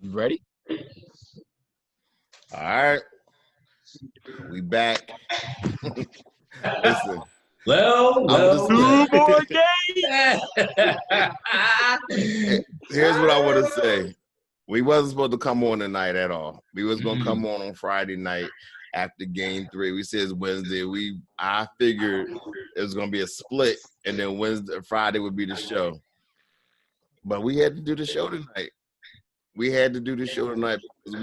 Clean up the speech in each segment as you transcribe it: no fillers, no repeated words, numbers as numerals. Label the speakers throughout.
Speaker 1: You ready?
Speaker 2: All right. We back. Listen.
Speaker 3: Well.
Speaker 1: 2 more games.
Speaker 2: Here's what I want to say. We wasn't supposed to come on tonight at all. We was going to come on Friday night after game 3. We said it's Wednesday. I figured it was going to be a split, and then Friday would be the show. But we had to do the show tonight. Because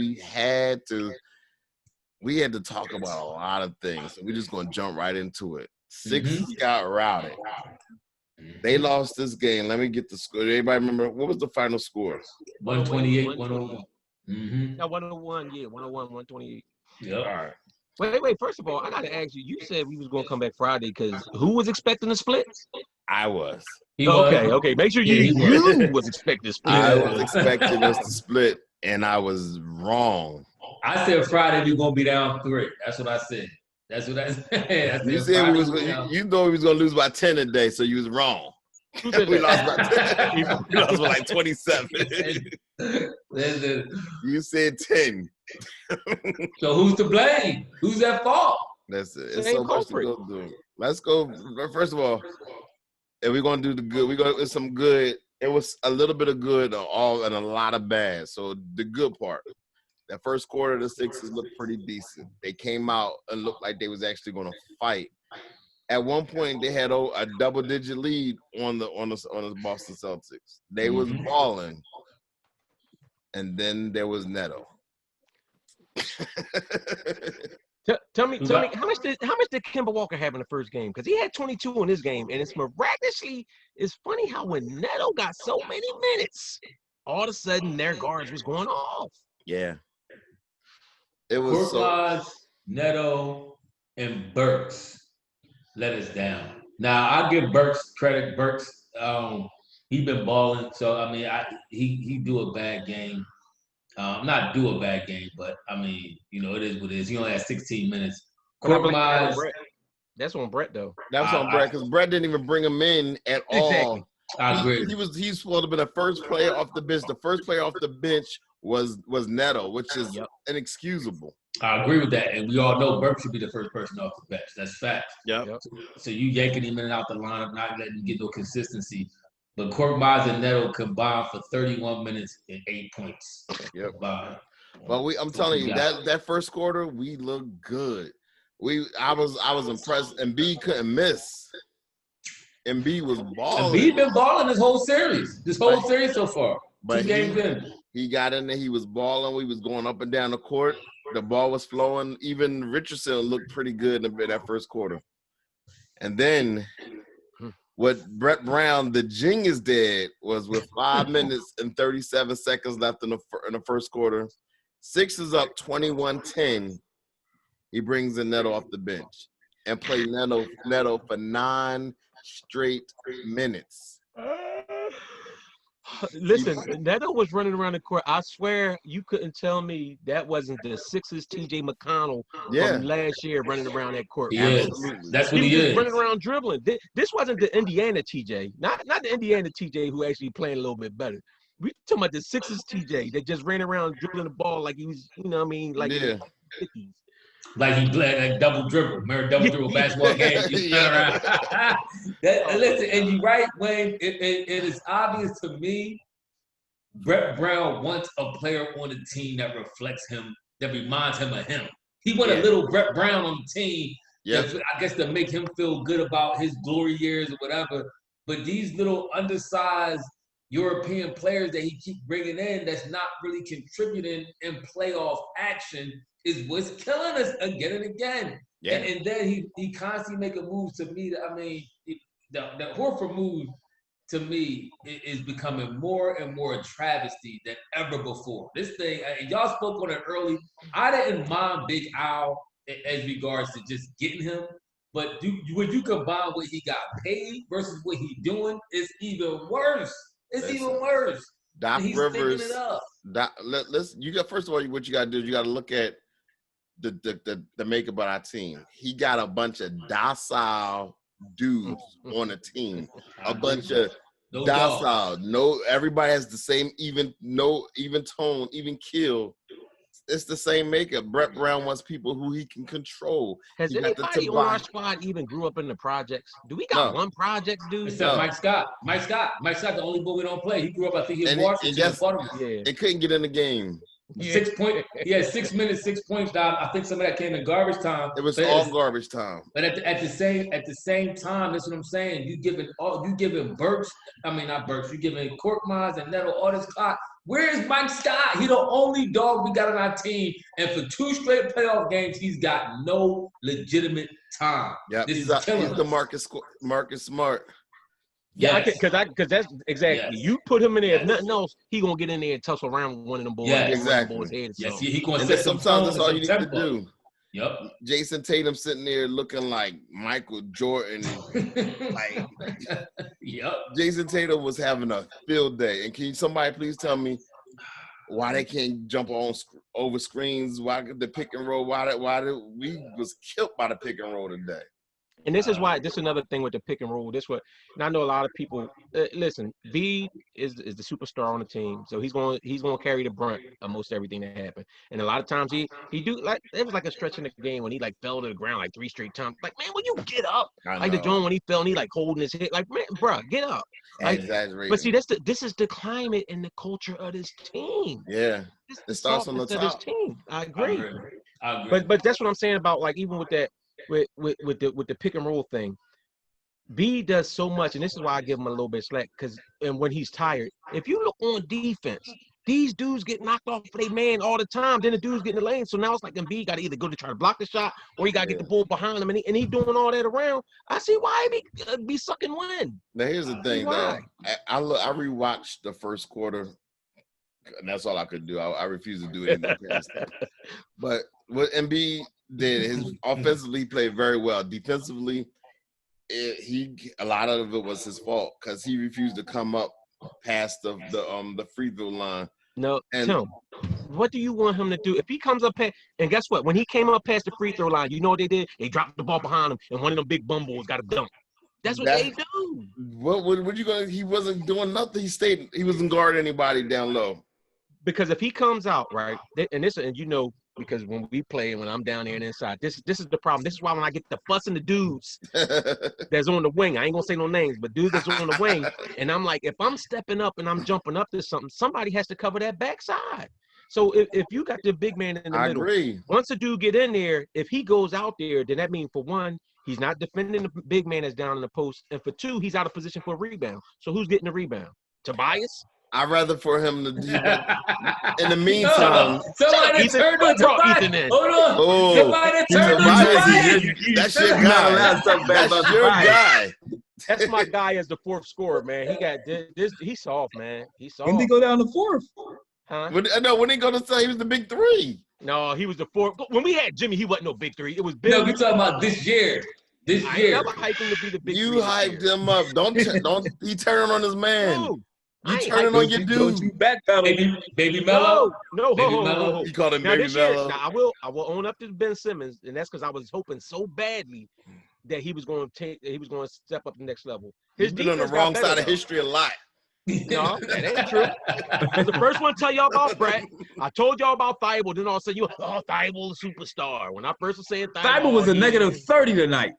Speaker 2: we had to talk about a lot of things. So we're just going to jump right into it. Sixers got routed. They lost this game. Let me get the score. Everybody remember, what was the final score?
Speaker 3: 128, 101.
Speaker 1: No, 101, yeah, 101, 128.
Speaker 3: Yep.
Speaker 2: All right.
Speaker 1: Wait. First of all, I got to ask you. You said we was going to come back Friday because who was expecting the split?
Speaker 2: I was.
Speaker 1: Okay. Make sure you was expecting the split.
Speaker 2: I was expecting us to split, and I was wrong.
Speaker 3: I said Friday we going to be down 3. That's what I said.
Speaker 2: You said you know we was going to lose by 10 today, so you was wrong. We lost by 10. We lost by like 27. You said 10.
Speaker 3: So who's to blame? Who's at fault?
Speaker 2: That's it. It's so much to go through. Let's go. First of all, if we're going to do the good, it's some good. It was a little bit of good and a lot of bad. So the good part. That first quarter, the Sixers looked pretty decent. They came out and looked like they was actually going to fight. At one point, they had a double-digit lead on the Boston Celtics. They was balling, and then there was Neto.
Speaker 1: Tell me, how much did Kemba Walker have in the first game? Because he had 22 in this game, and it's funny how when Neto got so many minutes, all of a sudden their guards was going off.
Speaker 2: Yeah. It was
Speaker 3: Neto, and Burks let us down. Now I give Burks credit. Burks, he been balling. So I mean, he do a bad game. Not do a bad game, but I mean, it is what it is. He only had 16 minutes.
Speaker 1: That's on Brett though.
Speaker 2: That's on Brett because Brett didn't even bring him in at all.
Speaker 3: I agree.
Speaker 2: He's supposed to be the first player off the bench. The first player off the bench was Neto, which is inexcusable.
Speaker 3: I agree with that, and we all know Burke should be the first person off the bench. That's fact.
Speaker 2: Yep.
Speaker 3: So you yanking him in and out the lineup, not letting him get no consistency. But Korkmaz and Neto combined for 31 minutes and 8 points.
Speaker 2: Yep. But I'm telling you, that first quarter we looked good. I was impressed. Embiid couldn't miss. Embiid was balling.
Speaker 3: Embiid been balling this whole series so far.
Speaker 2: But
Speaker 3: 2 games in.
Speaker 2: He got in there. He was balling. We was going up and down the court. The ball was flowing. Even Richardson looked pretty good in that first quarter. And then what Brett Brown, the genius, did was with 5 minutes and 37 seconds left in the first quarter, Sixers up 21-10. He brings in Neto off the bench and played Neto for 9 straight minutes.
Speaker 1: Listen, Neto was running around the court. I swear you couldn't tell me that wasn't the Sixers TJ McConnell from last year running around that court.
Speaker 3: Yes, that's what he is.
Speaker 1: Running around dribbling. This wasn't the Indiana TJ, not the Indiana TJ who actually playing a little bit better. We talking about the Sixers TJ that just ran around dribbling the ball like he was, like in the 50s.
Speaker 3: Like he played like double dribble. Remember double dribble basketball games? Listen, and you're right, Wayne. It is obvious to me. Brett Brown wants a player on the team that reflects him, that reminds him of him. He want a little Brett Brown on the team. I guess to make him feel good about his glory years or whatever. But these little undersized European players that he keep bringing in that's not really contributing in playoff action is what's killing us again and again. Yeah. And then he constantly making moves to me. The Horford move to me is becoming more and more a travesty than ever before. This thing, y'all spoke on it early. I didn't mind Big Al as regards to just getting him, but when you combine what he got paid versus what he's doing, it's even worse. Even worse.
Speaker 2: Doc Rivers. First of all, what you got to do is you got to look at the makeup of our team. He got a bunch of docile dudes on the team, a bunch of
Speaker 3: No
Speaker 2: docile. No, everybody has the same even tone, even keel. It's the same makeup. Brett Brown wants people who he can control.
Speaker 1: Has anybody on our squad even grew up in the projects? Do we got one projects, dude?
Speaker 3: Except Mike Scott. Mike Scott, the only boy we don't play. He grew up, I think, in Washington.
Speaker 2: It couldn't get in the game.
Speaker 3: 6 points. He had 6 minutes, 6 points down. I think some of that came in garbage time.
Speaker 2: It was all garbage time.
Speaker 3: But at the same time, that's what I'm saying. You giving Burks, not Burks. You giving Korkmaz and Neto all this clock. Where is Mike Scott? He the only dog we got on our team, and for 2 straight playoff games, he's got no legitimate time.
Speaker 2: Yeah, he's the Marcus Smart.
Speaker 1: Yeah, because that's exactly. You put him in there. If nothing else, he gonna get in there and tussle around with one of them boys.
Speaker 3: Yeah,
Speaker 2: exactly.
Speaker 3: Yes, he gonna set
Speaker 2: sometimes that's all you need to do.
Speaker 3: Yep.
Speaker 2: Jason Tatum sitting there looking like Michael Jordan.
Speaker 3: Yep.
Speaker 2: Jason Tatum was having a field day. And can somebody please tell me why they can't jump over screens? Why the pick and roll? Why we was killed by the pick and roll today?
Speaker 1: And this is why. This is another thing with the pick and roll. And I know a lot of people. Listen, B is the superstar on the team, so he's going to carry the brunt of most everything that happened. And a lot of times he do like it was like a stretch in the game when he like fell to the ground like 3 straight times. Like, man, when you get up, like the joint when he fell and he like holding his head, like, man, bro, get up. Like, but see, this is the climate and the culture of this team.
Speaker 2: Yeah, it starts on the top.
Speaker 1: This team. I agree.
Speaker 3: I agree.
Speaker 1: But that's what I'm saying about like even with that. With the pick and roll thing, B does so much, and this is why I give him a little bit of slack. And when he's tired, if you look on defense, these dudes get knocked off for their man all the time. Then the dudes get in the lane, so now it's like Embiid got to either go to try to block the shot, or he got to get the ball behind him, and he doing all that around. I see why he be sucking wind.
Speaker 2: Now here's the thing, though. I rewatched the first quarter, and that's all I could do. I refuse to do it in the past. But what Embiid did, his offensively played very well. Defensively, a lot of it was his fault because he refused to come up past the free throw line.
Speaker 1: No, Tim, what do you want him to do? If he comes up and guess what? When he came up past the free throw line, you know what they did? They dropped the ball behind him, and one of them big bumbles got a dunk. That's what they do.
Speaker 2: What you gonna? He wasn't doing nothing. He wasn't guarding anybody down low.
Speaker 1: Because if he comes out right, and you know. Because when we play and when I'm down there and inside, this is the problem. This is why when I get the fussing the dudes that's on the wing, I ain't gonna say no names, but dudes that's on the wing, and I'm like, if I'm stepping up and I'm jumping up to something, somebody has to cover that backside. So if you got the big man in the middle,
Speaker 2: agree.
Speaker 1: Once a dude get in there, if he goes out there, then that means for one, he's not defending the big man that's down in the post, and for two, he's out of position for a rebound. So who's getting the rebound? Tobias?
Speaker 2: I'd rather for him to do that. In the meantime,
Speaker 3: somebody turned on Tobias. Hold on.
Speaker 2: Oh,
Speaker 3: somebody turned on Tobias.
Speaker 2: That's your guy. That's your guy.
Speaker 1: That's my guy as the fourth scorer, man. He got this. He's soft, man. He's soft.
Speaker 4: When did he go down to fourth?
Speaker 1: Huh?
Speaker 2: When he going to say he was the big three.
Speaker 1: No, he was the fourth. When we had Jimmy, he wasn't no big three. It was Bill.
Speaker 3: No, we talking about this year.
Speaker 1: I ain't never hyped him to be the big three.
Speaker 2: You hyped him up. Don't he turning on his man.
Speaker 1: No.
Speaker 2: You turning on your dude.
Speaker 4: You backpedal.
Speaker 3: Baby Mello.
Speaker 1: No.
Speaker 3: Baby Mello.
Speaker 2: He called him
Speaker 1: now,
Speaker 2: Baby Mello.
Speaker 1: Now I will own up to Ben Simmons, and that's because I was hoping so badly that he was going to step up the next level.
Speaker 2: He's been on the wrong side of history a lot.
Speaker 1: No, that ain't true. I was the first one to tell y'all about Brett. I told y'all about Thibault, then all of a sudden Thibault superstar. When I first was saying
Speaker 4: Thibault was a negative 30 tonight.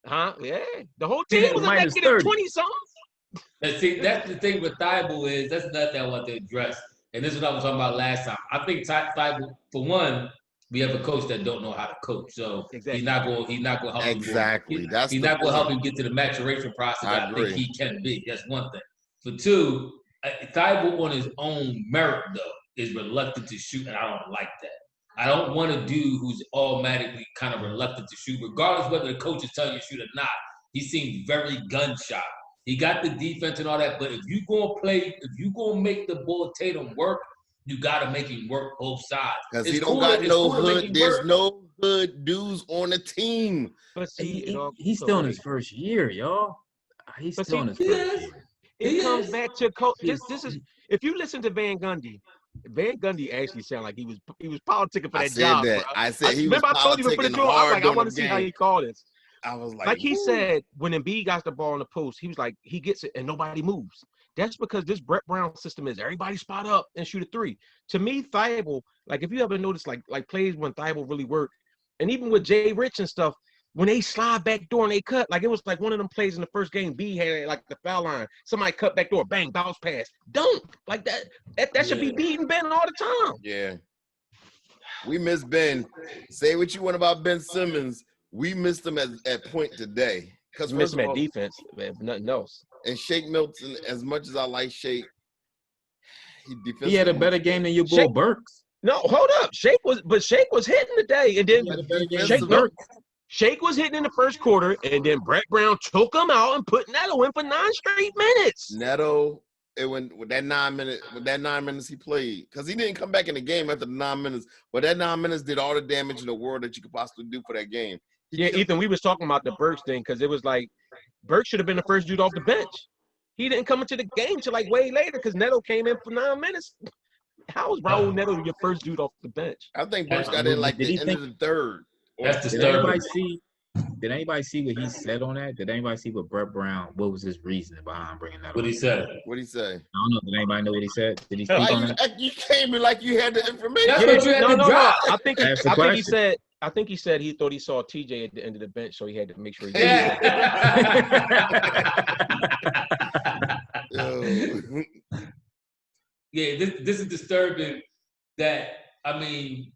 Speaker 1: Huh? Yeah. The whole team was a negative 20-something.
Speaker 3: See, that's the thing with Thibault is that's nothing I want to address. And this is what I was talking about last time. I think Thibault, for one, we have a coach that don't know how to coach. So
Speaker 1: exactly.
Speaker 3: he's not going to help him.
Speaker 2: Exactly.
Speaker 3: He's not going to help him get to the maturation process I think he can be. That's one thing. For two, Thibault on his own merit, though, is reluctant to shoot, and I don't like that. I don't want a dude who's automatically kind of reluctant to shoot, regardless whether the coach is telling you to shoot or not. He seems very gun-shy. He got the defense and all that, but if you gonna make the ball Tatum work, you gotta make him work both sides.
Speaker 2: Because he don't got no hood. There's no hood dudes on the team.
Speaker 1: But see,
Speaker 4: he's still in his first year, y'all. He's still in his first year.
Speaker 1: It comes back to coach. This is if you listen to Van Gundy actually sounded like he was politicking for that job.
Speaker 2: I said he was
Speaker 1: remember I told you before the draw. I was like, I want to see how he called this.
Speaker 2: I was like
Speaker 1: he said, when Embiid got the ball in the post, he was like, he gets it and nobody moves. That's because this Brett Brown system is everybody spot up and shoot a three. To me, Thibault, like if you ever notice, like plays when Thibault really worked, and even with Jay Rich and stuff, when they slide back door and they cut, like it was like one of them plays in the first game, B had like the foul line. Somebody cut back door, bang, bounce pass. Don't like that. That should be beating Ben all the time.
Speaker 2: Yeah. We miss Ben. Say what you want about Ben Simmons. We missed him at point today.
Speaker 1: Because we missed him at defense, man, nothing else.
Speaker 2: And Shake Milton, as much as I like Shake,
Speaker 4: he had a better game than your boy Burks.
Speaker 1: No, hold up. Shake was hitting today, and then Shake was hitting in the first quarter, and then Brett Brown took him out and put Neto in for 9 straight minutes.
Speaker 2: Neto, with that 9 minutes he played, because he didn't come back in the game after the 9 minutes, but that 9 minutes did all the damage in the world that you could possibly do for that game.
Speaker 1: Ethan, we was talking about the Burks thing because it was like Burks should have been the first dude off the bench. He didn't come into the game till like way later because Neto came in for 9 minutes. How is Raul Neto your first dude off the bench?
Speaker 2: I think Burks got in like the end of the third.
Speaker 3: That's disturbing.
Speaker 4: Did anybody see what he said on that? Did anybody see what Brett Brown? What was his reasoning behind bringing that?
Speaker 3: What he said?
Speaker 2: What he say?
Speaker 4: I don't know. Did anybody know what he said? Did he speak on that?
Speaker 2: You came in like you had the information.
Speaker 3: That's what you had to drop.
Speaker 1: I think he said he thought he saw TJ at the end of the bench, so he had to make sure he did.
Speaker 3: Yeah, this is disturbing. That I mean,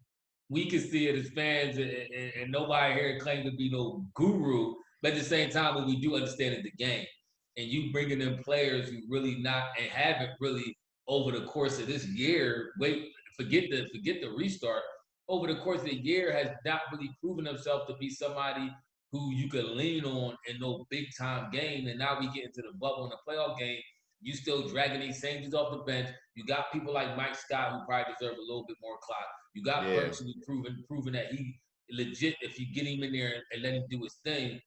Speaker 3: we can see it as fans, and nobody here claims to be no guru. But at the same time, when we do understand the game, and you bringing in players who really not and haven't really over the course of this year, forget the restart. Over the course of the year, has not really proven himself to be somebody who you could lean on in no big time game. And now we get into the bubble in the playoff game. You still dragging these same dudes off the bench. You got people like Mike Scott who probably deserve a little bit more clout. You got Burks who proven that he legit, if you get him in there and let him do his thing,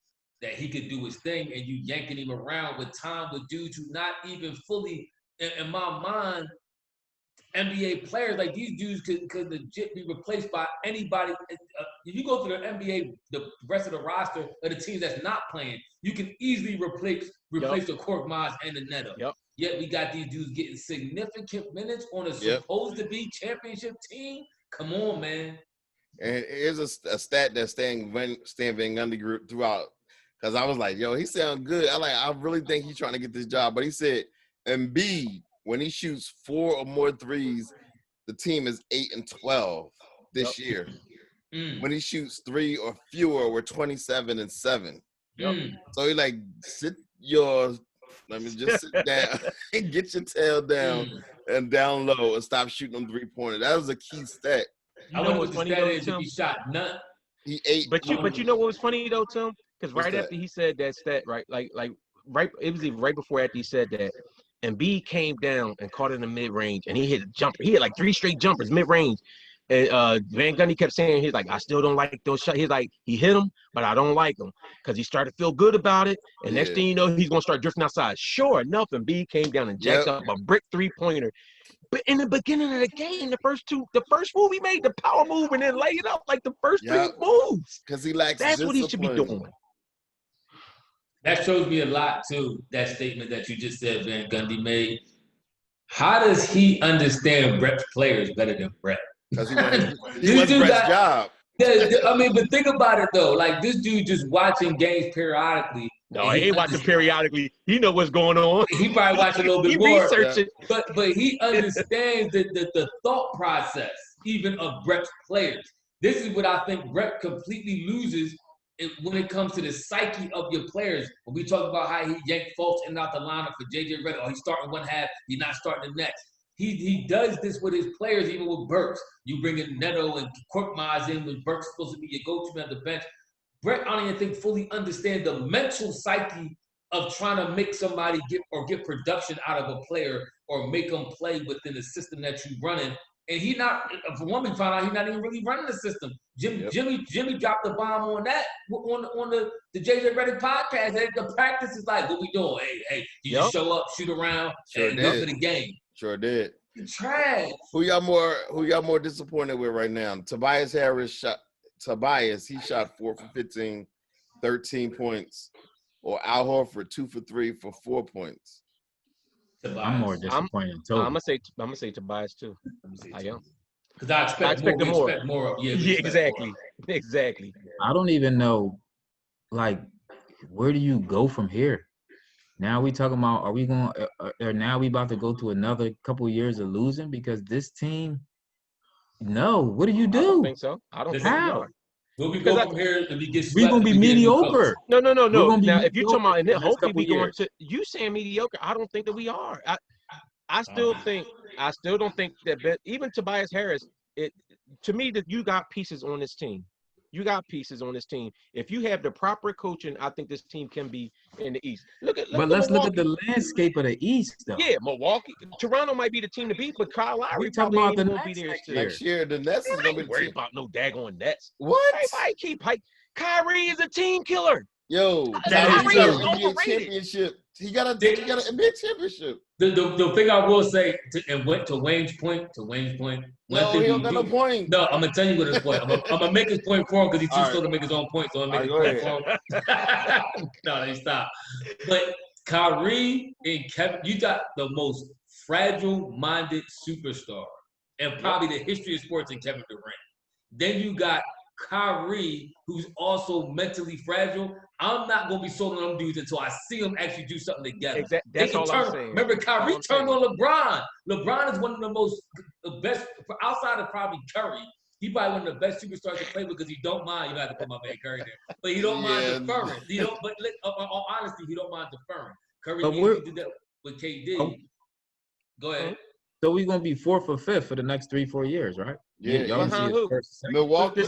Speaker 3: that he could do his thing, and you yanking him around with time with dudes who not even fully, in my mind, NBA players. Like these dudes could legit be replaced by anybody. If you go through the NBA, the rest of the roster of the teams that's not playing, you can easily replace the Korkmaz and the Neto.
Speaker 1: Yep.
Speaker 3: Yet we got these dudes getting significant minutes on a supposed to be championship team. Come on, man.
Speaker 2: And here's a stat that Stan Van Gundy group throughout, because I was like, yo, he sounds good. I really think he's trying to get this job. But he said, Embiid, when he shoots 4 or more threes, the team is 8-12 this year. When he shoots 3 or fewer, we're 27-7. So he like, let me just sit down and get your tail down and down low and stop shooting them 3-pointers. That was a key stat.
Speaker 3: I know what's funny though, Tim? He shot none.
Speaker 2: He ate.
Speaker 1: But you know what was funny though, Tim? Because right after he said that stat, right, it was even right before after he said that, Embiid came down and caught in the mid-range, and he hit a jumper. He hit like 3 straight jumpers mid-range. And Van Gundy kept saying, he's like, I still don't like those shots. He's like, he hit them, but I don't like them because he started to feel good about it. And next thing you know, he's going to start drifting outside. Sure enough, Embiid came down and jacked up a brick 3-pointer. But in the beginning of the game, the first move he made, the power move, and then lay it up like the first 3 moves.
Speaker 2: Because he lacks
Speaker 1: That's
Speaker 2: discipline.
Speaker 1: what he should be doing.
Speaker 3: That shows me a lot, too, that statement that you just said Van Gundy made. How does he understand Brett's players better than Brett?
Speaker 2: Because he wants Brett's job.
Speaker 3: I mean, but think about it, though. Like, this dude just watching games periodically.
Speaker 1: No, he ain't watching periodically. He know what's going on.
Speaker 3: He probably watching a little bit more.
Speaker 1: He researching.
Speaker 3: But he understands the thought process, even of Brett's players. This is what I think Brett completely loses when it comes to the psyche of your players. When we talk about how he yanked Fultz in and out the lineup for J.J. Redick, or he's starting one half, he's not starting the next. He does this with his players, even with Burks. You bring in Neto and Korkmaz in when Burks is supposed to be your go-to man at the bench. Brett, I don't even think fully understands the mental psyche of trying to make somebody get production out of a player or make them play within the system that you're running. And he not, for one, we found out he's not even really running the system. Jimmy dropped the bomb on that on the JJ Redick podcast. The practice is like, what we doing? Hey, you just show up, shoot around, and go to the game.
Speaker 2: Sure did.
Speaker 3: Trash.
Speaker 2: Who y'all more disappointed with right now? Tobias Harris shot. He shot 4 for 15, 13 points, or Al Horford 2 for 3 for 4 points.
Speaker 4: I'm more disappointed in
Speaker 1: I'm
Speaker 4: Toby.
Speaker 1: gonna say Tobias too. I am.
Speaker 3: Because I expect more. We expect more.
Speaker 1: Yeah, exactly. Exactly.
Speaker 4: I don't even know, like, where do you go from here? Now we talking about, are we going, or now we about to go to another couple of years of losing because this team, no, what do you do?
Speaker 1: I don't think so. I don't think we
Speaker 4: How?
Speaker 1: are.
Speaker 3: Will we go from here and we get swept?
Speaker 4: We're going to be mediocre.
Speaker 1: No.
Speaker 4: gonna be
Speaker 1: Now, if you're talking about, and then
Speaker 4: the next
Speaker 1: hopefully
Speaker 4: couple
Speaker 1: we going
Speaker 4: years.
Speaker 1: to, you saying mediocre, I don't think that we are. I still don't think that, even Tobias Harris, to me, that you got pieces on this team. You got pieces on this team. If you have the proper coaching, I think this team can be in the East.
Speaker 4: But let's look at the landscape of the East, though.
Speaker 1: Yeah, Milwaukee, Toronto might be the team to beat, but Kyle Lowry
Speaker 4: talking
Speaker 1: probably
Speaker 4: about
Speaker 1: ain't
Speaker 4: the
Speaker 1: gonna be there
Speaker 4: Nets
Speaker 1: still.
Speaker 2: Next year, the Nets is gonna be
Speaker 1: Worried about no daggone Nets.
Speaker 2: What?
Speaker 1: Everybody keep hype. Kyrie is a team killer.
Speaker 2: Yo,
Speaker 1: Kyrie
Speaker 2: got
Speaker 1: is
Speaker 2: an NBA
Speaker 1: overrated.
Speaker 2: championship. He got an NBA championship.
Speaker 3: The thing I will say, and went to Wayne's point.
Speaker 2: No, he don't got no point.
Speaker 3: No, I'm gonna tell you what his point. I'm gonna make his point for him because he's too slow to make his own point. So I'm gonna make his point for him. No, they stop. But Kyrie and Kevin, you got the most fragile-minded superstar and probably the history of sports in Kevin Durant. Then you got Kyrie, who's also mentally fragile. I'm not gonna be sold on them dudes until I see them actually do something together.
Speaker 1: Exactly. That's all I'm saying.
Speaker 3: Remember, Kyrie turned on LeBron. LeBron is one of the best, outside of probably Curry. He probably one of the best superstars to play with because he don't mind. You got to put my man Curry there, but he don't mind deferring. He don't. But all honesty, he don't mind deferring. Curry did that with KD. Go ahead.
Speaker 4: So we're gonna be 4th or 5th for the next 3-4 years, right?
Speaker 2: Yeah.
Speaker 4: Y'all see it first,
Speaker 2: Milwaukee.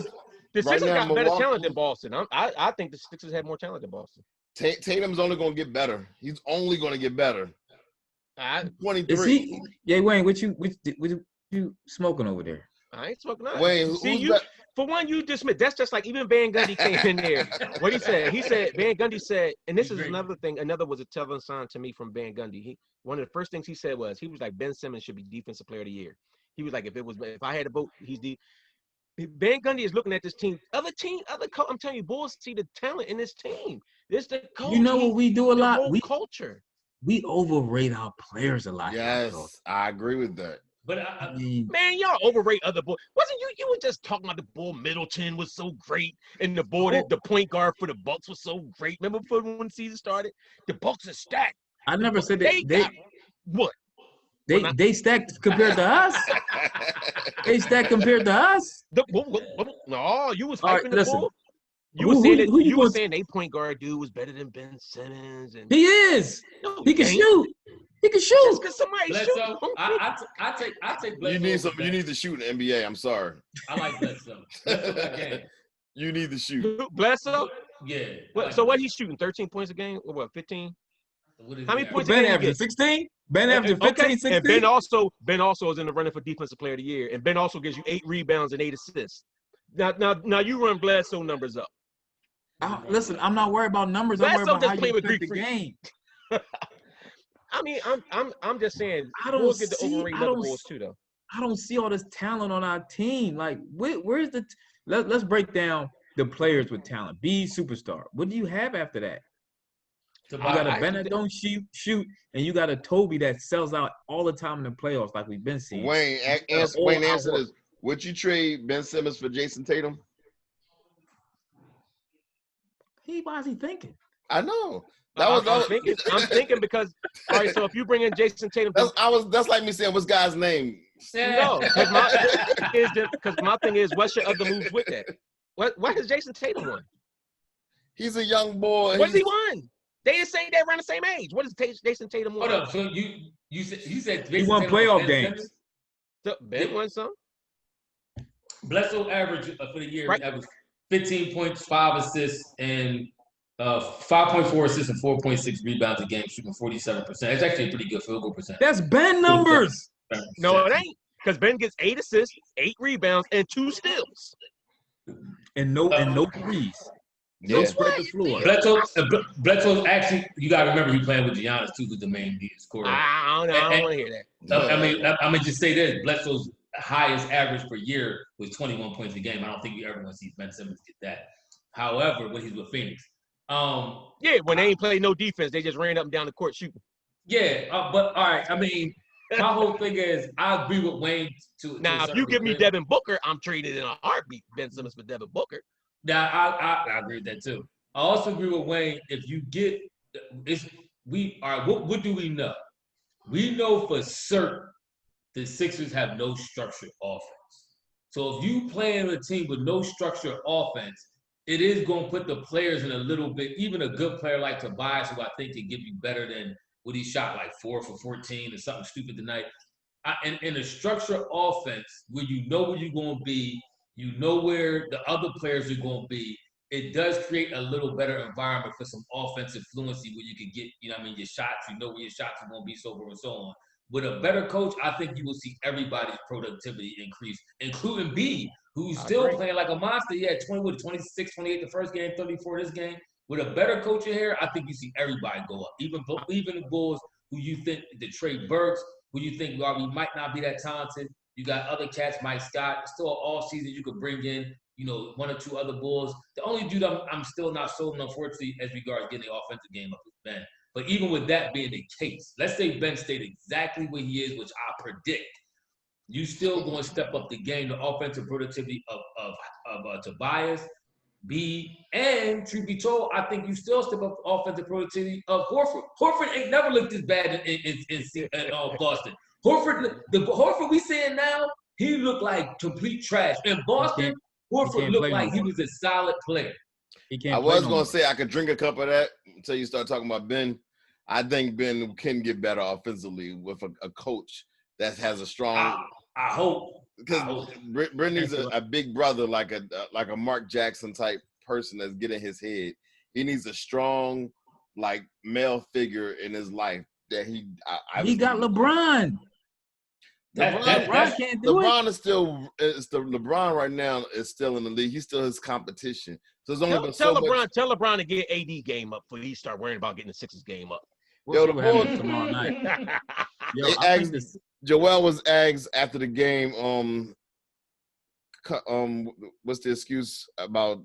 Speaker 1: The Sixers got better
Speaker 2: Milwaukee,
Speaker 1: talent than Boston. I think the Sixers have more talent than Boston.
Speaker 2: Tatum's only going to get better. He's only going to get better. 23.
Speaker 4: Yeah, Wayne, what you smoking over there?
Speaker 1: I ain't smoking nothing.
Speaker 2: Wayne,
Speaker 1: for one, you dismiss. That's just like even Van Gundy came in there. What he said? Van Gundy said, and this is another thing. Another was a telling sign to me from Van Gundy. One of the first things he said was like Ben Simmons should be Defensive Player of the Year. He was like, if I had a vote, he's the. Van Gundy is looking at this team. I'm telling you, Bulls see the talent in this team. This the culture.
Speaker 4: You know what we do a lot?
Speaker 1: Culture.
Speaker 4: We overrate our players a lot.
Speaker 2: Yes, I agree with that.
Speaker 3: But
Speaker 1: man, y'all overrate other boys. Wasn't you? You were just talking about the Bull Middleton was so great, and the the point guard for the Bucks was so great. Remember before when the season started, the Bucks are stacked.
Speaker 4: I never said that.
Speaker 1: What?
Speaker 4: They stacked compared to us. They stacked compared to us.
Speaker 1: No, you was hyping
Speaker 4: right,
Speaker 1: the
Speaker 4: listen.
Speaker 1: Bull. You were saying
Speaker 4: who
Speaker 1: you were saying they point guard dude was better than Ben Simmons. And
Speaker 4: he is.
Speaker 1: No,
Speaker 4: he can shoot. He can shoot.
Speaker 1: Just because somebody
Speaker 3: Bledsoe,
Speaker 1: shoot.
Speaker 3: I take Bledsoe.
Speaker 2: You need to shoot in the NBA. I'm sorry.
Speaker 3: I like Bledsoe. Bledsoe
Speaker 2: you need to shoot.
Speaker 1: Bledsoe?
Speaker 3: Yeah.
Speaker 1: So what he's shooting? 13 points a game? Or what? 15?
Speaker 3: How
Speaker 1: many points?
Speaker 4: Ben averaging 16. Ben averaging 15, 16.
Speaker 1: And Ben also is in the running for Defensive Player of the Year. And Ben also gives you 8 rebounds and 8 assists. Now you run Bledsoe numbers up.
Speaker 4: Listen, I'm not worried about numbers. I'm worried about how you affect the game.
Speaker 1: I mean, I'm just saying.
Speaker 4: I don't
Speaker 1: get the overrated other Bulls too, though.
Speaker 4: I don't see all this talent on our team. Like, where's the? Let's break down the players with talent. Be superstar. What do you have after that? You got a Ben that don't shoot, and you got a Toby that sells out all the time in the playoffs, like we've been seeing.
Speaker 2: Wayne, answer this. Would you trade Ben Simmons for Jason Tatum?
Speaker 4: Why is he thinking?
Speaker 2: I know.
Speaker 1: I'm thinking because all right. So if you bring in Jason Tatum,
Speaker 2: that's like me saying, what's guy's name?
Speaker 1: No, because my thing is, what's your other moves with that? What has Jason Tatum won?
Speaker 2: He's a young boy.
Speaker 1: What's he won? They just say they're around the same age. What is Jason Tatum won?
Speaker 3: Hold up. So you said
Speaker 4: he won playoff games.
Speaker 1: So Ben won some.
Speaker 3: Bledsoe average for the year averaged 15 points, 5 assists, and 5.4 assists and 4.6 rebounds a game, shooting 47%. That's actually a pretty good field goal percentage.
Speaker 4: That's Ben numbers.
Speaker 1: No, it ain't. Because Ben gets 8 assists, 8 rebounds, and 2 steals.
Speaker 4: And no threes. Don't spread the floor.
Speaker 3: Bledsoe's actually, you got to remember, he's playing with Giannis, too, who's the main scorer.
Speaker 1: I don't want to hear that.
Speaker 3: I'm going to just say this. Bledsoe's highest average per year was 21 points a game. I don't think you ever want to see Ben Simmons get that. However, when he's with Phoenix.
Speaker 1: When they ain't played no defense, they just ran up and down the court shooting.
Speaker 3: Yeah, but all right. I mean, my whole thing is I agree with Wayne to
Speaker 1: Now, if you give me Devin Booker, I'm trading in a heartbeat. Ben Simmons for Devin Booker.
Speaker 3: Now, I agree with that too. I also agree with Wayne. If you get, what do we know? We know for certain the Sixers have no structured offense. So if you play in a team with no structured offense, it is going to put the players in a little bit. Even a good player like Tobias, who I think can give you better than what he shot, like 4 for 14 or something stupid tonight. In a structured offense where you know where you're going to be, you know where the other players are going to be, it does create a little better environment for some offensive fluency where you can get, your shots, you know where your shots are going to be, so forth and so on. With a better coach, I think you will see everybody's productivity increase, including Embiid, who's still playing like a monster. He had 26, 28 the first game, 34 this game. With a better coach in here, I think you see everybody go up. Even the Bulls, who you think, the Trey Burks, who you think, well, we might not be that talented. You got other cats, Mike Scott, still all season you could bring in, 1 or 2 other Bulls. The only dude I'm still not sold, unfortunately, as regards getting the offensive game up is Ben. But even with that being the case, let's say Ben stayed exactly where he is, which I predict, you still going to step up the game, the offensive productivity of Tobias, B, and truth be told, I think you still step up the offensive productivity of Horford. Horford ain't never looked this bad in Boston. Horford, the Horford we seeing now, he looked like complete trash. In Boston, Horford looked like he was a solid player.
Speaker 2: I was going to say I could drink a cup of that until you start talking about Ben. I think Ben can get better offensively with a coach that has a strong.
Speaker 3: I hope.
Speaker 2: Because Brittany's a big brother, like a Mark Jackson type person that's getting his head. He needs a strong, like, male figure in his life that he
Speaker 4: got LeBron.
Speaker 2: LeBron
Speaker 4: can't do
Speaker 2: LeBron is still LeBron right now is still in the league. He's still his competition. So
Speaker 1: tell LeBron to get AD game up before he start worrying about getting the Sixers game up.
Speaker 4: Yo, the Bulls tomorrow night.
Speaker 2: Joel was asked after the game, what's the excuse about?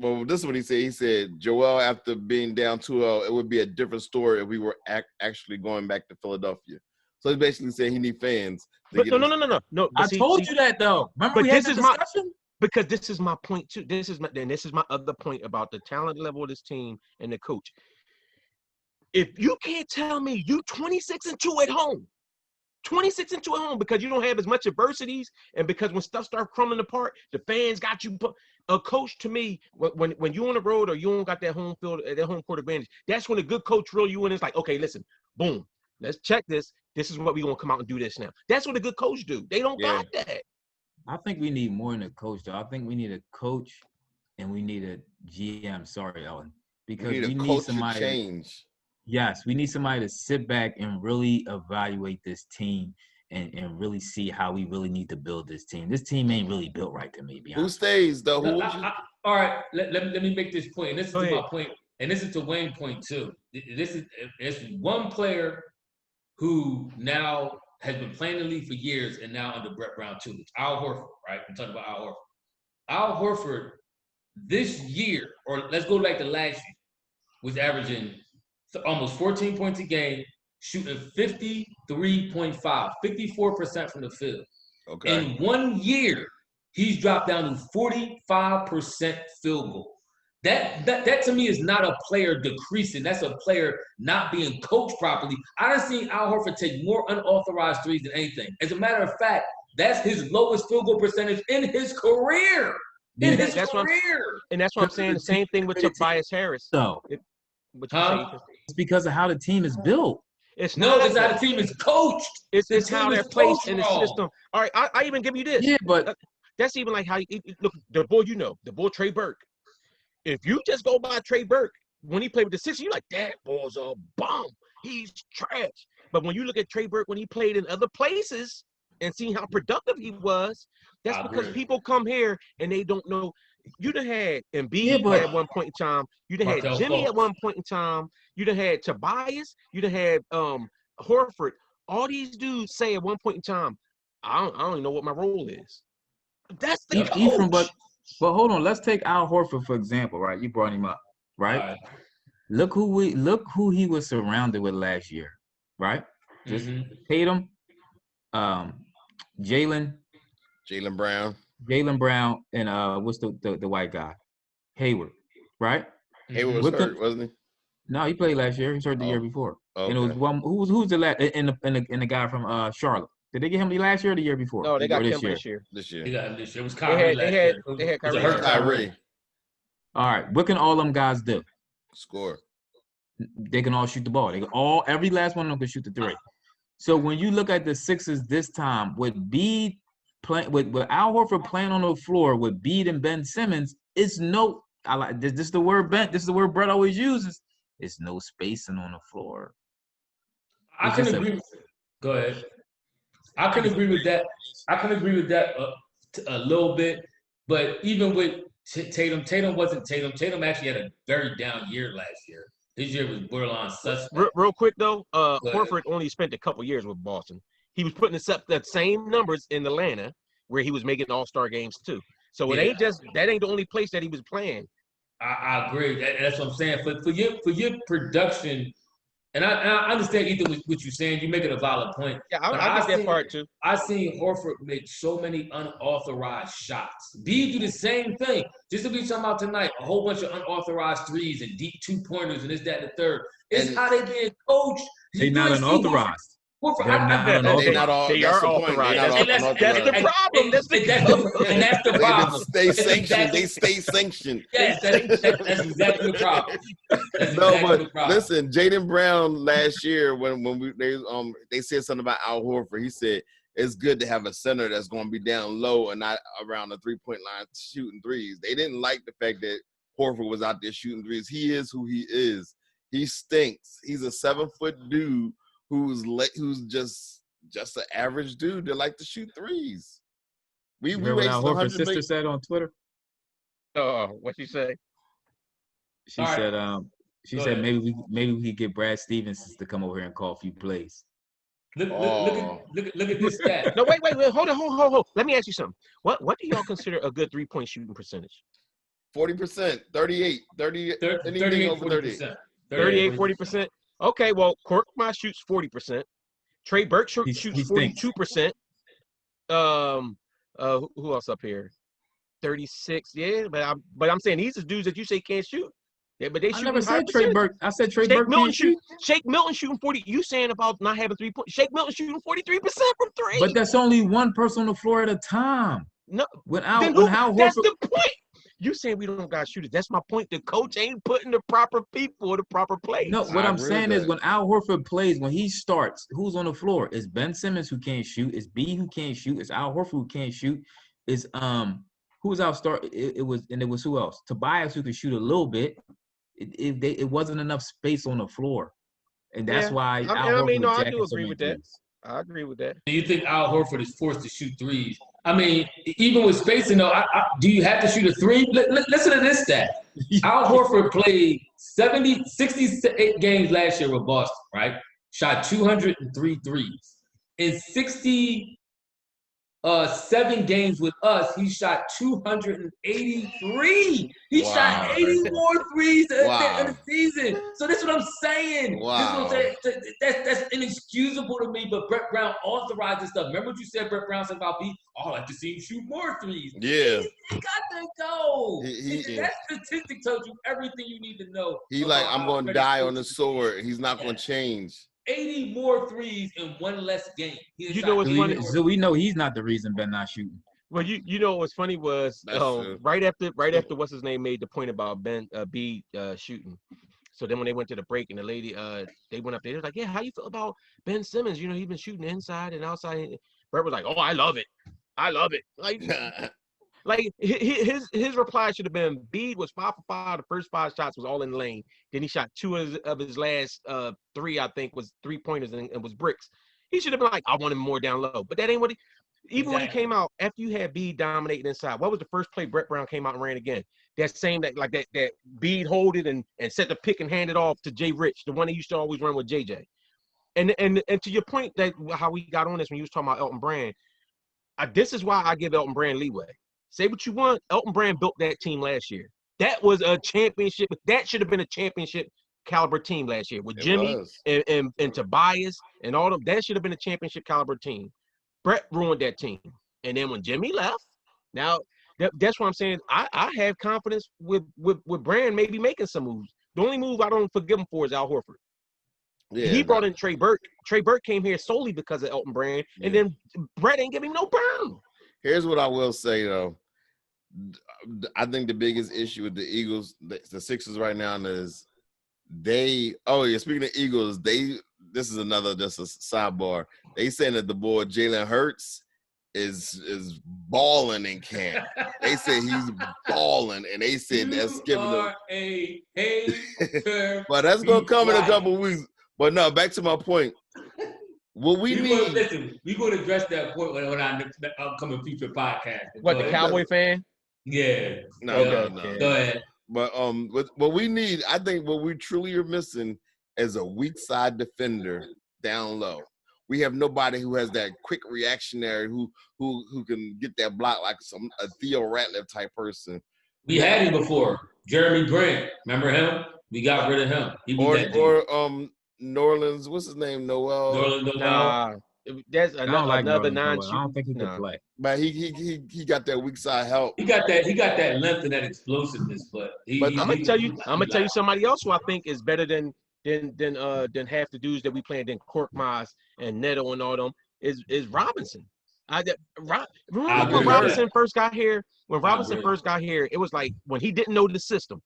Speaker 2: Well, this is what he said. He said, Joel, after being down 2-0, it would be a different story if we were actually going back to Philadelphia. So he's basically saying he needs fans.
Speaker 1: No.
Speaker 4: I told you that, though. Remember we had the discussion?
Speaker 1: Because this is my point, too. This is my other point about the talent level of this team and the coach. If you can't tell me you 26-2 at home, 26-2 at home because you don't have as much adversities and because when stuff starts crumbling apart, the fans got you. A coach, to me, when you're on the road or you don't got that home field, that home court advantage, that's when a good coach reel you in. It's like, okay, listen, boom, let's check this. This is what we're going to come out and do this now. That's what a good coach do. They don't got that.
Speaker 4: I think we need more than a coach, though. I think we need a coach and we need a GM. Sorry, Ellen. Because we need somebody to change. Yes, we need somebody to sit back and really evaluate this team and really see how we really need to build this team. This team ain't really built right to me.
Speaker 2: Who stays, though?
Speaker 3: All right, let me make this point. And this is my point. And this is to Wayne's point, too. It's one player who now has been playing in the league for years and now under Brett Brown, too. It's Al Horford, right? I'm talking about Al Horford. Al Horford this year, or let's go back to last year, was averaging almost 14 points a game, shooting 53.5, 54% from the field.
Speaker 2: Okay.
Speaker 3: In 1 year, he's dropped down to 45% field goal. That to me is not a player decreasing. That's a player not being coached properly. I done seen Al Horford take more unauthorized threes than anything. As a matter of fact, that's his lowest field goal percentage in his career. And that's what
Speaker 1: I'm saying. The same thing with Tobias Harris.
Speaker 4: So, it's because of how the team is built.
Speaker 1: It's how
Speaker 3: the team is coached.
Speaker 1: It's how they're placed in the system. All right, I even give you this.
Speaker 4: Yeah, but
Speaker 1: that's even like how you look. The boy Trey Burke. If you just go by Trey Burke, when he played with the Sixers, you're like, that boy's a bum. He's trash. But when you look at Trey Burke when he played in other places and see how productive he was, that's because people come here and they don't know. You done had Embiid at one point in time. You done had Jimmy at one point in time. You done had Tobias. You done had Horford. All these dudes say at one point in time, I don't even know what my role is. That's the coach.
Speaker 4: But hold on, let's take Al Horford for example, right? You brought him up, right? Look who he was surrounded with last year. right? Just Tatum, Jaylen
Speaker 2: Brown,
Speaker 4: and what's the white guy? Hayward, right?
Speaker 2: Hayward was hurt, wasn't he?
Speaker 4: No, he played last year. He was hurt the year before.
Speaker 2: Okay.
Speaker 4: And it was one. Who's the last? And the guy from Charlotte. Did they get him last year or the year before?
Speaker 1: No, they got him
Speaker 2: this year.
Speaker 3: They got him this year. It was Kyrie last year.
Speaker 1: They had Kyrie.
Speaker 2: Kyrie.
Speaker 4: All right. What can all them guys do?
Speaker 2: Score.
Speaker 4: They can all shoot the ball. Every last one of them can shoot the three. So when you look at the Sixers this time, with Al Horford playing on the floor with Embiid and Ben Simmons, it's no. I like this. This is the word This is the word Brett always uses. It's no spacing on the floor.
Speaker 3: I can agree. Go ahead. I can agree with that. A little bit, but even with Tatum wasn't Tatum. Tatum actually had a very down year last year. This year was borderline suspect.
Speaker 1: Real quick though, Horford only spent a couple years with Boston. He was putting up that same numbers in Atlanta, where he was making All-Star games too. So it ain't just that ain't the only place that he was playing.
Speaker 3: I agree. That's what I'm saying. For your production, and I understand either what you're saying. You're making a valid point.
Speaker 1: Yeah, I get that part too.
Speaker 3: I seen Horford make so many unauthorized shots. B do the same thing. Just to be talking about tonight, a whole bunch of unauthorized threes and deep 2-pointers and this, that, and the third. It's how they being coached.
Speaker 4: They not unauthorized.
Speaker 1: They are authorized. That's the problem.
Speaker 3: And that's the problem.
Speaker 2: They stay sanctioned.
Speaker 3: Yes, that's exactly the problem.
Speaker 2: Listen, Jaylen Brown last year when they said something about Al Horford, he said it's good to have a center that's going to be down low and not around the 3-point line shooting threes. They didn't like the fact that Horford was out there shooting threes. He is who he is. He stinks. He's a 7-foot dude who's just an average dude that like to shoot threes. We
Speaker 4: what Al Horford's sister said on Twitter?
Speaker 1: What'd she say?
Speaker 4: She said maybe we could get Brad Stevens to come over here and call a few plays.
Speaker 3: Look at this stat.
Speaker 1: No, wait. Hold on. Let me ask you something. What do y'all consider a good 3-point shooting percentage?
Speaker 2: 40%, 38, anything over 30%.
Speaker 1: 38, 40%. Okay, well, Korkmaz shoots 40%. Trey Burke shoots 42%. Who else up here? 36. Yeah, but I'm saying these are dudes that you say can't shoot. Yeah, but they shoot. I never said Trey Burke.
Speaker 4: I said Trey Burke can't shoot.
Speaker 1: Shake Milton shooting 40. You saying about not having 3 points? Shake Milton shooting 43% from three.
Speaker 4: But that's only one person on the floor at a time.
Speaker 1: No,
Speaker 4: that's
Speaker 1: the point. You saying we don't got shooters. That's my point. The coach ain't putting the proper people or the proper plays.
Speaker 4: No, what I'm saying is when Al Horford plays, when he starts, who's on the floor? It's Ben Simmons who can't shoot. It's B who can't shoot. It's Al Horford who can't shoot. It's who's our start? It was who else? Tobias who could shoot a little bit. It wasn't enough space on the floor, and that's why.
Speaker 1: I do agree with that. I agree with that.
Speaker 3: Do you think Al Horford is forced to shoot threes? I mean, even with spacing, though, do you have to shoot a three? Listen to this stat. Al Horford played 68 games last year with Boston, right? Shot 203 threes. In 67 games with us, he shot 283. He shot 80 more threes in the season. So that's what I'm saying.
Speaker 2: Wow.
Speaker 3: That's inexcusable to me, but Brett Brown authorized this stuff. Remember what you said Brett Brown said about me? Oh, I like to see him shoot more threes.
Speaker 2: Yeah.
Speaker 3: He got to go. That statistic tells you everything you need to know.
Speaker 2: I'm going to die on the sword. He's not going to change.
Speaker 3: 80 more threes in one less game.
Speaker 1: You know what's funny?
Speaker 4: So we know he's not the reason Ben not shooting.
Speaker 1: Well, you know what's funny was right after what's his name made the point about Ben B shooting. So then when they went to the break and the lady they went up there, they was like, yeah, how you feel about Ben Simmons? You know, he's been shooting inside and outside. Brett was like, oh, I love it. Like his reply should have been Embiid was 5 for 5. The first 5 shots was all in the lane. Then he shot 2 of his last 3, I think, was 3-pointers and was bricks. He should have been like, I want him more down low. But that ain't what when he came out, after you had Embiid dominating inside, what was the first play Brett Brown came out and ran again? That same that Embiid hold it and set the pick and hand it off to Jay Rich, the one that used to always run with JJ. And to your point that how we got on this when you was talking about Elton Brand, this is why I give Elton Brand leeway. Say what you want. Elton Brand built that team last year. That was a championship. That should have been a championship caliber team last year with Jimmy and Tobias and all them. That should have been a championship caliber team. Brett ruined that team. And then when Jimmy left, now that's what I'm saying. I have confidence with Brand maybe making some moves. The only move I don't forgive him for is Al Horford. Yeah, he brought in Trey Burke. Trey Burke came here solely because of Elton Brand, and then Brett ain't giving him no burn.
Speaker 2: Here's what I will say, though. I think the biggest issue with the Eagles, the Sixers right now is speaking of Eagles, this is another just a sidebar. They saying that the boy Jalen Hurts is balling in camp. They said he's balling, and they said that's giving him
Speaker 3: a hater.
Speaker 2: But that's gonna come in a couple of weeks. But no, back to my point. What we need.
Speaker 3: Listen, we're going to address that point on our upcoming future podcast.
Speaker 1: What, the Cowboy fan?
Speaker 3: Yeah.
Speaker 2: No.
Speaker 3: Go ahead.
Speaker 2: But what we need, I think what we truly are missing is a weak side defender down low. We have nobody who has that quick reactionary who can get that block like a Theo Ratliff type person.
Speaker 3: We had him before. Jeremy Grant. Remember him? We got rid of him.
Speaker 2: New Orleans, what's his name? Noel.
Speaker 1: Nah, that's another non.
Speaker 4: I don't think he can play.
Speaker 2: But he got that weak side help.
Speaker 3: He got that length and that explosiveness. But I'm
Speaker 1: gonna tell you somebody else who I think is better than half the dudes that we playing than Korkmaz and Neto and all them is Robinson. Remember when Robinson first got here? When Robinson first got here, it was like when he didn't know the system.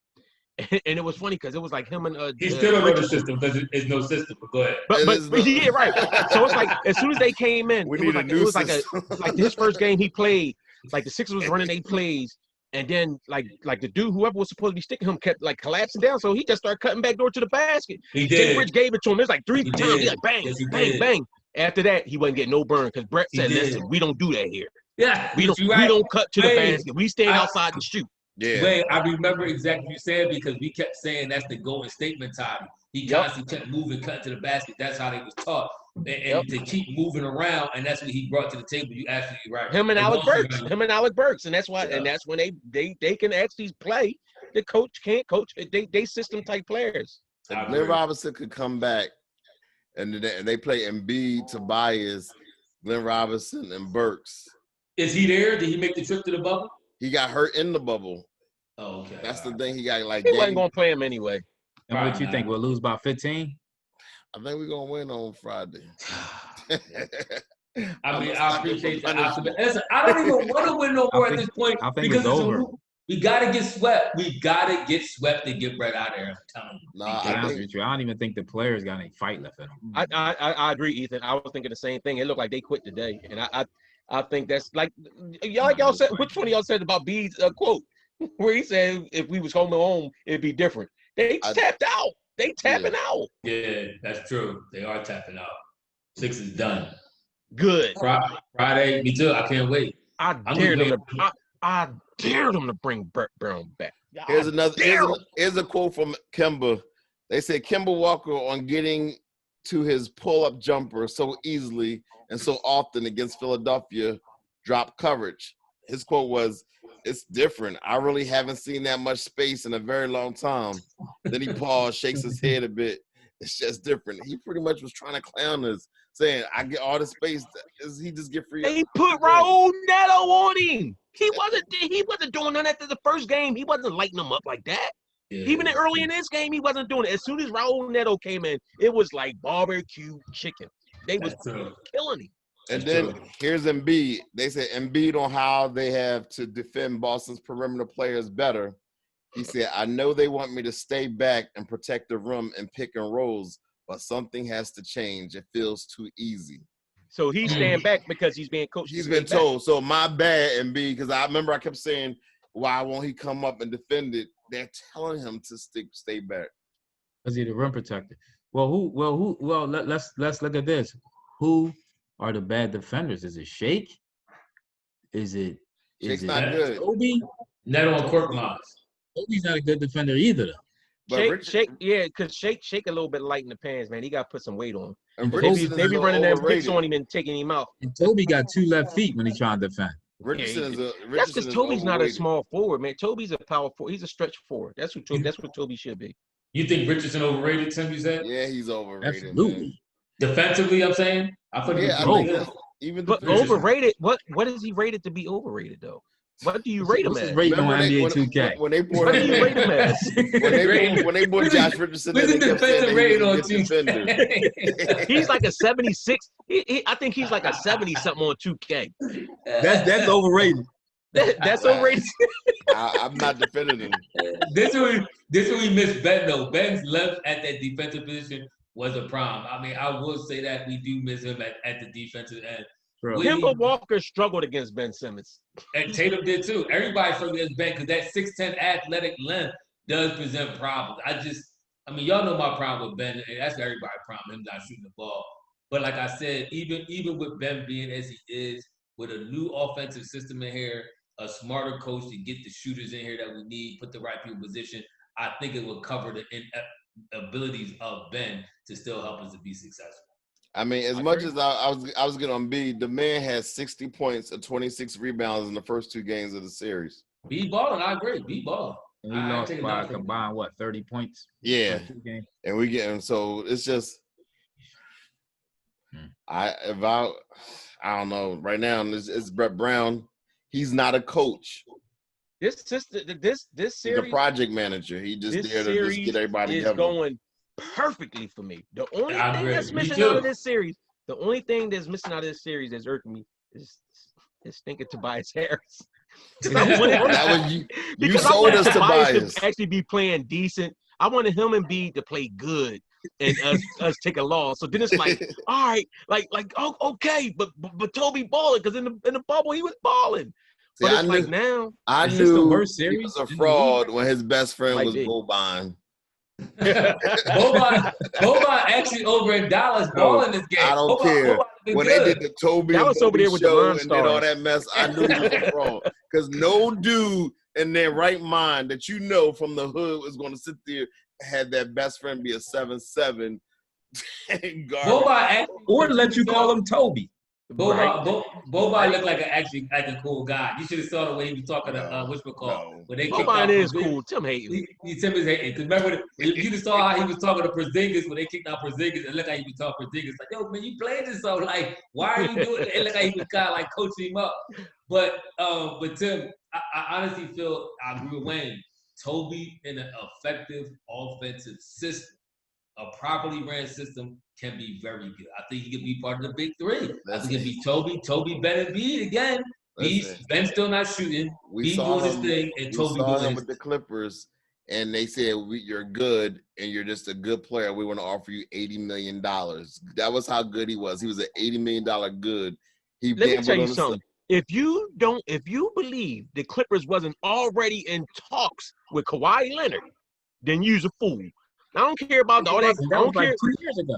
Speaker 1: And it was funny because it was like him and
Speaker 3: he still don't know the system because there's no system. But go ahead.
Speaker 1: But yeah, right. So it's like as soon as they came in, it was like his first game he played. Like the Sixers was running 8 plays, and then like the dude whoever was supposed to be sticking him kept like collapsing down. So he just started cutting back door to the basket.
Speaker 3: He did.
Speaker 1: Rich gave it to him. There's like 3 times. He like bang, bang, bang. After that, he wasn't getting no burn because Brett said, "Listen, we don't do that here.
Speaker 3: Yeah,
Speaker 1: we don't cut to the basket. We stand outside and shoot."
Speaker 2: Yeah.
Speaker 3: Wait, I remember exactly what you said because we kept saying that's the golden statement time. He constantly kept moving, cutting to the basket. That's how they was taught. And to keep moving around, and that's what he brought to the table. You absolutely right.
Speaker 1: Him and Alec Burks. And that's why and that's when they can actually play. The coach can't coach. They system type players.
Speaker 2: If Glenn Robinson could come back and they play Embiid, Tobias, Glenn Robinson, and Burks.
Speaker 3: Is he there? Did he make the trip to the bubble?
Speaker 2: He got hurt in the bubble.
Speaker 3: Oh, okay.
Speaker 2: That's the thing. He got like.
Speaker 1: He wasn't gonna play him anyway.
Speaker 4: And what you think? We'll lose by 15?
Speaker 2: I think we're gonna win on Friday.
Speaker 3: I mean, I appreciate the optimism. I don't even want to win no more at this point because
Speaker 4: it's over.
Speaker 3: We gotta get swept. We gotta get swept and get right out of there. I'm telling you.
Speaker 4: I don't even think the players got any fight left in them.
Speaker 1: I agree, Ethan. I was thinking the same thing. It looked like they quit today, and I think that's like y'all said. Which one of y'all said about B's quote where he said if we was home, it'd be different. They tapped out. They tapping out.
Speaker 3: Yeah, that's true. They are tapping out. 6 is done.
Speaker 1: Good.
Speaker 3: Friday, me too. I can't wait.
Speaker 1: I dare them to bring Brett Brown back.
Speaker 2: Here's a quote from Kemba. They said Kemba Walker on getting to his pull-up jumper so easily and so often against Philadelphia dropped coverage. His quote was, "It's different. I really haven't seen that much space in a very long time." Then he paused, shakes his head a bit. It's just different. He pretty much was trying to clown us, saying, "I get all the space. He just get free."
Speaker 1: They put Raul Neto on him. He wasn't doing that after the first game. He wasn't lighting them up like that. Yeah. Even early in this game, he wasn't doing it. As soon as Raul Neto came in, it was like barbecue chicken. They was killing him.
Speaker 2: And then here's Embiid. They said Embiid on how they have to defend Boston's perimeter players better. He said, "I know they want me to stay back and protect the rim and pick and rolls, but something has to change. It feels too easy."
Speaker 1: So he's staying back because he's being coached.
Speaker 2: He's been told. So my bad, Embiid, because I remember I kept saying, "Why won't he come up and defend it?" They're telling him to stay back.
Speaker 4: Because he's the rim protector. Well, let's look at this. Who are the bad defenders? Is it Shake?
Speaker 2: Shake's not good.
Speaker 4: Toby?
Speaker 3: Neto and Korkmaz.
Speaker 4: Toby's not a good defender either.
Speaker 1: Shake, because Shake a little bit light in the pants, man. He got to put some weight on.
Speaker 2: And
Speaker 1: they be running that picks on him and taking him out.
Speaker 4: And Toby got 2 left feet when he trying to defend.
Speaker 1: That's because Toby's not a small forward, man. Toby's a power forward. He's a stretch forward. That's what Toby should be.
Speaker 3: You think Richardson overrated, Tim, you said?
Speaker 2: Yeah, he's overrated.
Speaker 4: Absolutely.
Speaker 2: Man.
Speaker 3: Defensively, I'm saying? I thought he was
Speaker 2: I
Speaker 3: good.
Speaker 2: think even
Speaker 1: But overrated, what is he rated to be overrated, though? What do you rate him
Speaker 4: What's his
Speaker 1: as?
Speaker 4: rating on NBA 2K?
Speaker 2: when they brought
Speaker 1: What do you rate him as?
Speaker 2: when they brought Josh Richardson,
Speaker 3: What's
Speaker 2: in,
Speaker 3: the
Speaker 2: they kept saying
Speaker 3: defensive
Speaker 2: that he
Speaker 3: rating on
Speaker 2: was a good defender.
Speaker 1: He's like a 76. I think he's like a 70-something on 2K.
Speaker 4: That's overrated.
Speaker 1: That's overrated.
Speaker 2: I'm not defending him.
Speaker 3: This is where we miss Ben, though. Ben's left at that defensive position was a problem. I mean, I will say that we do miss him at the defensive end.
Speaker 1: Kemba Walker struggled against Ben Simmons.
Speaker 3: And Tatum did too. Everybody struggled against Ben because that 6'10" athletic length does present problems. I mean, y'all know my problem with Ben, and that's everybody's problem, him not shooting the ball. But like I said, even with Ben being as he is, with a new offensive system in here, a smarter coach to get the shooters in here that we need, put the right people in position, I think it will cover the abilities of Ben to still help us to be successful.
Speaker 2: I mean, as much as I was getting on Embiid, the man has 60 points and 26 rebounds in the first 2 games of the series.
Speaker 3: Be balling, I agree. Be balling.
Speaker 4: And we lost by combined 30 points?
Speaker 2: Yeah, and we get him. So it's just I don't know. Right now, it's Brett Brown. He's not a coach.
Speaker 1: This series,
Speaker 2: he's a project manager. He just there to just get everybody
Speaker 1: is
Speaker 2: together.
Speaker 1: Going perfectly for me. The only thing that's missing out of this series, that's irking me is stinking Tobias Harris.
Speaker 2: You sold us Tobias
Speaker 1: to actually be playing decent. I wanted him and Embiid to play good and us take a loss. So then it's like, all right, okay, but Toby balling because in the bubble he was balling.
Speaker 2: See,
Speaker 1: but it's now
Speaker 2: I knew the worst series he was a fraud when his best friend was Boban.
Speaker 3: Boban actually over in Dallas balling this game.
Speaker 2: I don't care. When they did the Toby
Speaker 1: that was over there with
Speaker 2: show
Speaker 1: the
Speaker 2: and did all that mess, I knew he was a fraud. Because no dude in their right mind that you know from the hood was going to sit there and have that best friend be a 7'7" guard.
Speaker 4: Or let you call him Toby.
Speaker 3: Boban looked like a cool guy. You should have saw the way he was talking to whatchamacallit.
Speaker 1: Boban is cool. Tim hating.
Speaker 3: Tim is hating. Because remember, you just saw how he was talking to Porzingis when they kicked out Porzingis, and look how he was talking to Porzingis. Like, yo, man, you playing this so like, why are you doing it? And look how he was kind of like coaching him up. But Tim, I honestly feel I agree with Wayne. Toby in an effective offensive system, a properly ran system, can be very good. I think he could be part of the big 3. I think it'd be Toby, Ben, and Embiid again. Ben's still not shooting. Embiid doing his thing, and Toby doing his thing.
Speaker 2: With the Clippers, and they said, you're good, and you're just a good player. We want to offer you $80 million. That was how good he was. He was an $80 million good.
Speaker 1: Let me tell you something. If you believe the Clippers wasn't already in talks with Kawhi Leonard, then you's a fool. I don't care about all that. I don't care.
Speaker 4: Like 2 years ago.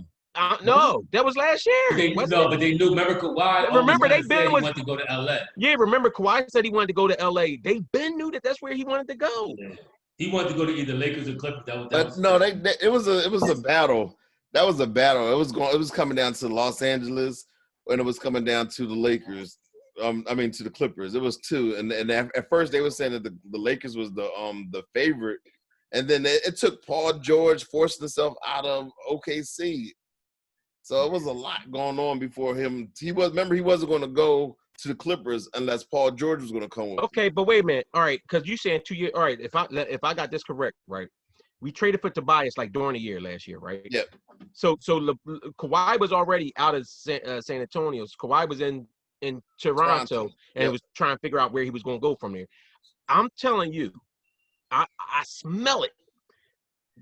Speaker 1: No, that was last year.
Speaker 3: But they knew. Remember Kawhi?
Speaker 1: Remember they been
Speaker 3: he wanted to go to LA.
Speaker 1: Yeah, remember Kawhi said he wanted to go to LA. They been knew that's where he wanted to go.
Speaker 3: Yeah. He wanted to go to either Lakers or Clippers.
Speaker 2: It was a battle. That was a battle. It was coming down to Los Angeles, and it was coming down to the Lakers. To the Clippers. It was 2, and at first they were saying that the Lakers was the favorite, and then it took Paul George forcing himself out of OKC. So it was a lot going on before him. He wasn't going to go to the Clippers unless Paul George was going to come with him.
Speaker 1: Okay, but wait a minute. All right, because you saying 2 years. All right, if I got this correct, right? We traded for Tobias like during the year last year, right?
Speaker 2: Yep.
Speaker 1: So Kawhi was already out of San Antonio. So Kawhi was in Toronto and was trying to figure out where he was going to go from there. I'm telling you, I smell it.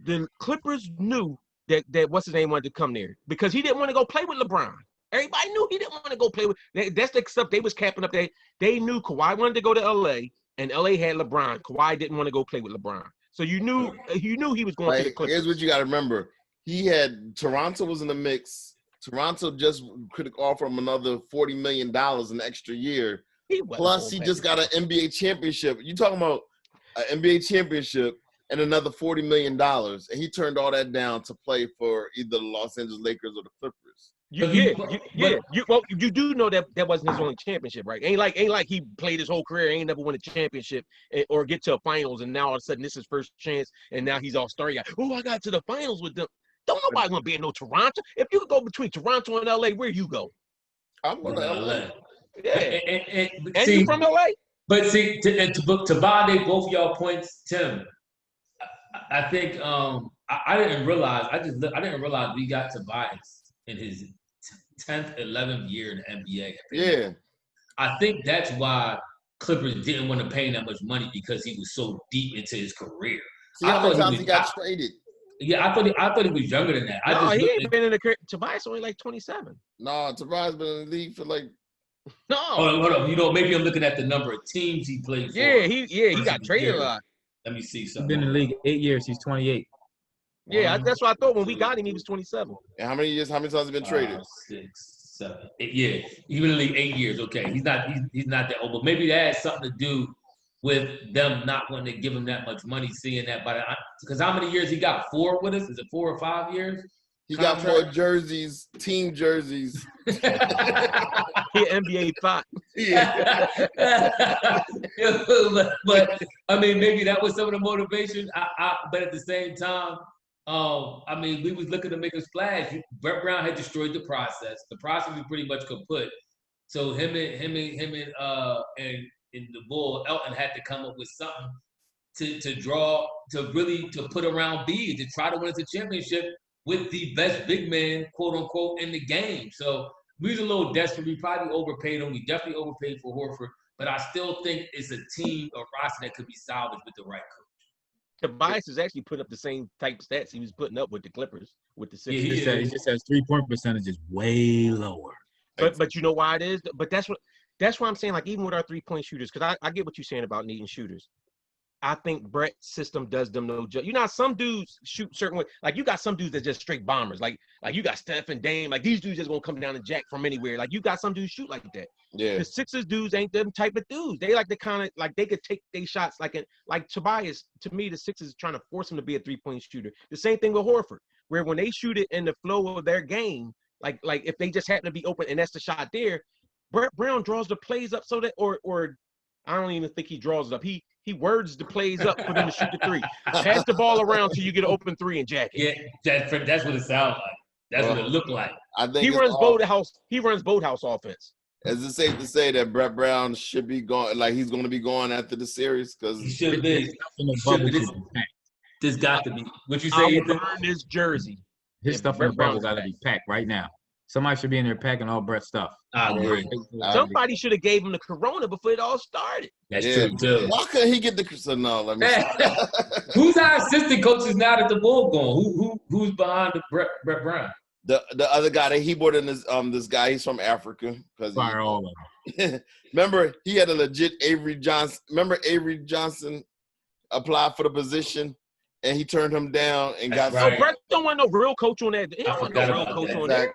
Speaker 1: The Clippers knew that what's his name wanted to come there because he didn't want to go play with LeBron. Everybody knew he didn't want to go play with. That's the stuff they was capping up there. They knew Kawhi wanted to go to LA, and LA had LeBron. Kawhi didn't want to go play with LeBron, so you knew he was going to the Clippers.
Speaker 2: Here's what you got to remember: Toronto was in the mix. Toronto just could offer him another $40 million an extra year. Plus, he just got an NBA championship. You talking about an NBA championship and another $40 million, and he turned all that down to play for either the Los Angeles Lakers or the Clippers.
Speaker 1: You do know that wasn't his only championship, right? Ain't like he played his whole career, ain't never won a championship or get to a finals, and now all of a sudden this is his first chance, and now he's all-star. I got to the finals with them. Don't nobody want to be in no Toronto. If you could go between Toronto and LA, where you go?
Speaker 2: I'm going to LA.
Speaker 1: Yeah,
Speaker 3: and
Speaker 1: see, you from LA?
Speaker 3: But see, to validate both of y'all points, Tim, I think I didn't realize. I didn't realize we got Tobias in his 10th, 11th year in the NBA.
Speaker 2: Yeah.
Speaker 3: I think that's why Clippers didn't want to pay him that much money because he was so deep into his career.
Speaker 2: See how many times he got traded?
Speaker 3: Yeah, I thought he was younger than that.
Speaker 1: He ain't been in the career. Tobias only like 27.
Speaker 2: No, Tobias been in the league for like.
Speaker 1: No.
Speaker 3: Hold on. Maybe I'm looking at the number of teams he played for.
Speaker 1: Yeah, he got traded a lot.
Speaker 3: Let me see something.
Speaker 4: He's been in the league 8 years. He's 28.
Speaker 1: Yeah, that's what I thought when we got him. He was 27.
Speaker 2: And how many times has he been traded?
Speaker 3: 6, 7, 8. Yeah, he's been in the league 8 years. Okay, he's not that old, but maybe that has something to do with them not wanting to give him that much money. Seeing that, because how many years he got? 4 with us? Is it 4 or 5 years?
Speaker 2: He got more jerseys, team jerseys.
Speaker 1: He NBA 5.
Speaker 2: Yeah.
Speaker 3: but I mean, maybe that was some of the motivation. But at the same time, I mean, we was looking to make a splash. Brett Brown had destroyed the process. The process was pretty much kaput. So him and the Bull Elton had to come up with something to put around B to try to win us a championship with the best big man, quote unquote, in the game. So we was a little desperate. We probably overpaid him. We definitely overpaid for Horford, but I still think it's a team, a roster that could be salvaged with the right coach.
Speaker 1: Tobias has actually put up the same type of stats he was putting up with the Clippers, with the Sixers.
Speaker 4: He just has 3-point percentages way lower.
Speaker 1: But you know why it is? But that's why I'm saying, like, even with our 3-point shooters, because I get what you're saying about needing shooters. I think Brett's system does them no justice. You know how some dudes shoot certain way. Like, you got some dudes that just straight bombers. Like you got Steph and Dame. Like, these dudes just gonna come down and jack from anywhere. Like, you got some dudes shoot like that.
Speaker 2: Yeah.
Speaker 1: The Sixers dudes ain't them type of dudes. They like to kind of like they could take their shots like Tobias. To me, the Sixers is trying to force him to be a 3-point shooter. The same thing with Horford, where when they shoot it in the flow of their game, like if they just happen to be open and that's the shot there, Brett Brown draws the plays up so that or I don't even think he draws it up. He words the plays up for them to shoot the 3. Pass the ball around till you get an open 3 and jack it.
Speaker 3: Yeah, that's what it sounds like. That's what it looked like.
Speaker 2: I think
Speaker 1: he runs boathouse offense.
Speaker 2: Is it safe to say that Brett Brown should be going? Like, he's going to be going after the series because
Speaker 3: he should be. This got to be. What you say?
Speaker 1: I will burn this jersey.
Speaker 4: His stuff in the bubble got to be packed right now. Somebody should be in there packing all Brett's stuff.
Speaker 3: I agree.
Speaker 1: Somebody should have gave him the Corona before it all started.
Speaker 3: That's true too.
Speaker 2: Why couldn't he get the? So no, let me.
Speaker 3: Who's our assistant coaches now that the Bull going? Who's behind the Brett Brown?
Speaker 2: The other guy that he brought in is this guy. He's from Africa.
Speaker 4: Fire all of them.
Speaker 2: Remember, he had a legit Avery Johnson. Remember Avery Johnson applied for the position. And he turned him down and got.
Speaker 1: So Brett don't want no real coach on that. He don't want no real coach on that.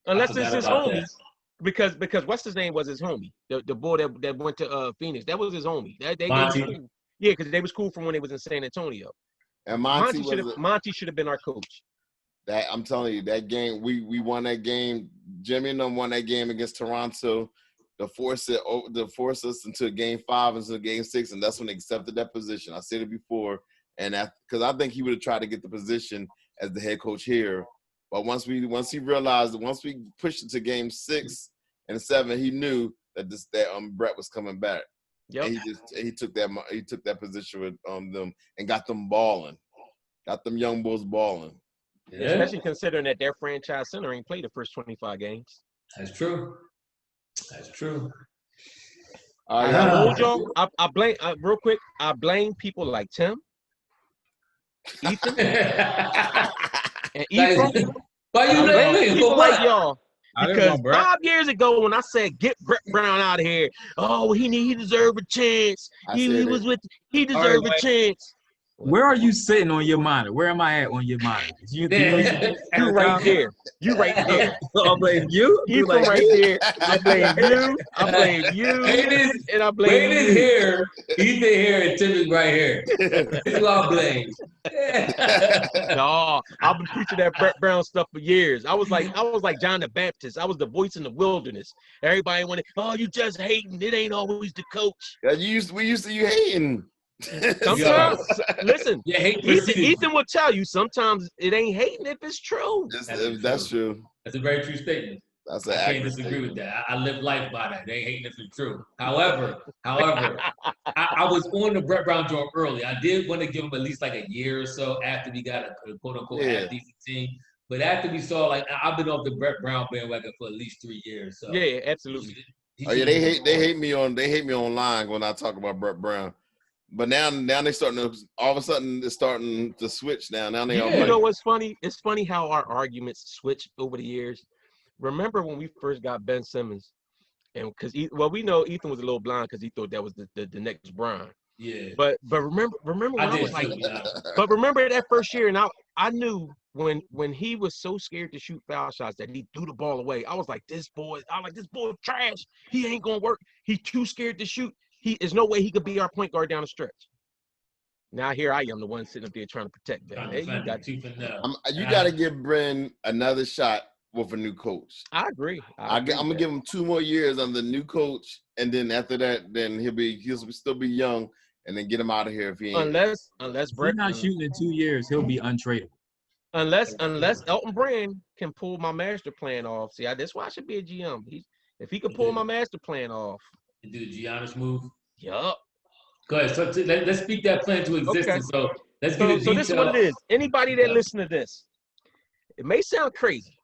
Speaker 1: Unless it's his homie. Because what's his name was his homie. The boy that went to Phoenix. That was his homie. Yeah, because they was cool from when they was in San Antonio.
Speaker 2: And
Speaker 1: Monty should have been our coach.
Speaker 2: That I'm telling you, that game we won that game. Jimmy and them won that game against Toronto. To force us into Game 5 into Game 6, and that's when they accepted that position. I said it before. And because I think he would have tried to get the position as the head coach here, but once he realized that once we pushed it to Game 6 and 7, he knew that Brett was coming back.
Speaker 1: Yep.
Speaker 2: And he took that position with them and got them balling, got them young bulls balling.
Speaker 3: Yeah.
Speaker 1: Especially considering that their franchise center ain't played the first 25 games.
Speaker 3: That's true.
Speaker 1: I blame real quick. I blame people like Tim. Ethan and Ethan.
Speaker 3: Why you blaming
Speaker 1: people like y'all? Because 5 years ago, when I said get Brett Brown out of here, he deserved a chance. He deserved a chance.
Speaker 4: Where are you sitting on your monitor? Where am I at on your monitor? You
Speaker 1: right there. You right there.
Speaker 4: I blame you.
Speaker 1: You from right there. I blame you. I blame you. And I blame
Speaker 3: Wade is
Speaker 1: you.
Speaker 3: here. Ethan here and Tim is right here. That's who I blame.
Speaker 1: No, I've been preaching that Brett Brown stuff for years. I was like John the Baptist. I was the voice in the wilderness. Everybody wanted, oh, you just hating. It ain't always the coach.
Speaker 2: Yeah, we used to you hating.
Speaker 1: Sometimes, listen,
Speaker 3: Yeah,
Speaker 1: Ethan will tell you sometimes it ain't hating if it's true.
Speaker 2: That's true.
Speaker 3: That's a very true statement. I can't disagree with that. I live life by that. They ain't hating if it's true. However, I was on the Brett Brown joint early. I did want to give him at least like a year or so after we got a quote unquote half decent team. But after we saw, like, I've been off the Brett Brown bandwagon for at least 3 years. So
Speaker 1: yeah, absolutely.
Speaker 2: They hate me online when I talk about Brett Brown. But now they starting to all of a sudden it's starting to switch now. Now they all
Speaker 1: you know what's funny? It's funny how our arguments switched over the years. Remember when we first got Ben Simmons, and because we know Ethan was a little blind because he thought that was the next Bron.
Speaker 3: Yeah.
Speaker 1: But remember when I was like, but remember that first year, and I knew when he was so scared to shoot foul shots that he threw the ball away. I was like, this boy trash. He ain't gonna work. He's too scared to shoot. There's no way he could be our point guard down the stretch. Now here I am, the one sitting up there trying to protect that. Hey,
Speaker 2: you got to give Bren another shot with a new coach.
Speaker 1: I agree.
Speaker 2: I'm gonna give him 2 more years under the new coach, and then after that, then he'll still be young, and then get him out of here if he ain't.
Speaker 1: Unless Brett
Speaker 4: not shooting in 2 years, he'll be untradeable.
Speaker 1: Unless Elton Brand can pull my master plan off. See, that's why I should be a GM. If he could pull my master plan off.
Speaker 3: Do the Giannis move?
Speaker 1: Yup.
Speaker 3: Go ahead. So let's speak that plan to existence. Okay. So let's get it.
Speaker 1: So this is what it is. Anybody that listen to this, it may sound crazy,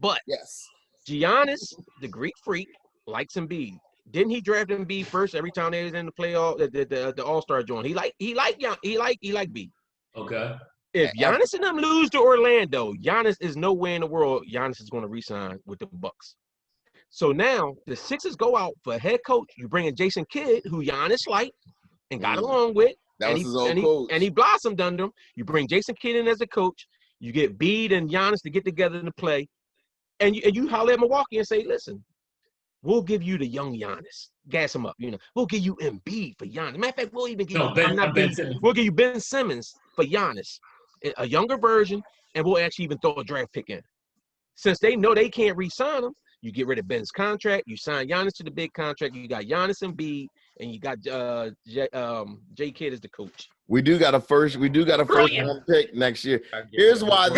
Speaker 1: but
Speaker 2: yes,
Speaker 1: Giannis, the Greek freak, likes Embiid. Didn't he draft Embiid first every time they was in the playoff, the All-Star joint? He like B.
Speaker 3: Okay.
Speaker 1: If Giannis and them lose to Orlando, Giannis is nowhere in the world. Giannis is going to re-sign with the Bucks. So now the Sixers go out for a head coach. You bring in Jason Kidd, who Giannis liked and got along with.
Speaker 2: That was his old coach.
Speaker 1: And he blossomed under him. You bring Jason Kidd in as a coach. You get Bede and Giannis to get together to play. And you holler at Milwaukee and say, listen, we'll give you the young Giannis. Gas him up, We'll give you Embiid for Giannis. Matter of fact, we'll even give we'll give you Ben Simmons for Giannis, a younger version, and we'll actually even throw a draft pick in. Since they know they can't re-sign him, you get rid of Ben's contract. You sign Giannis to the big contract. You got Giannis and Embiid, and you got J. Kidd as the coach.
Speaker 2: We do got a first round pick next year. Here's why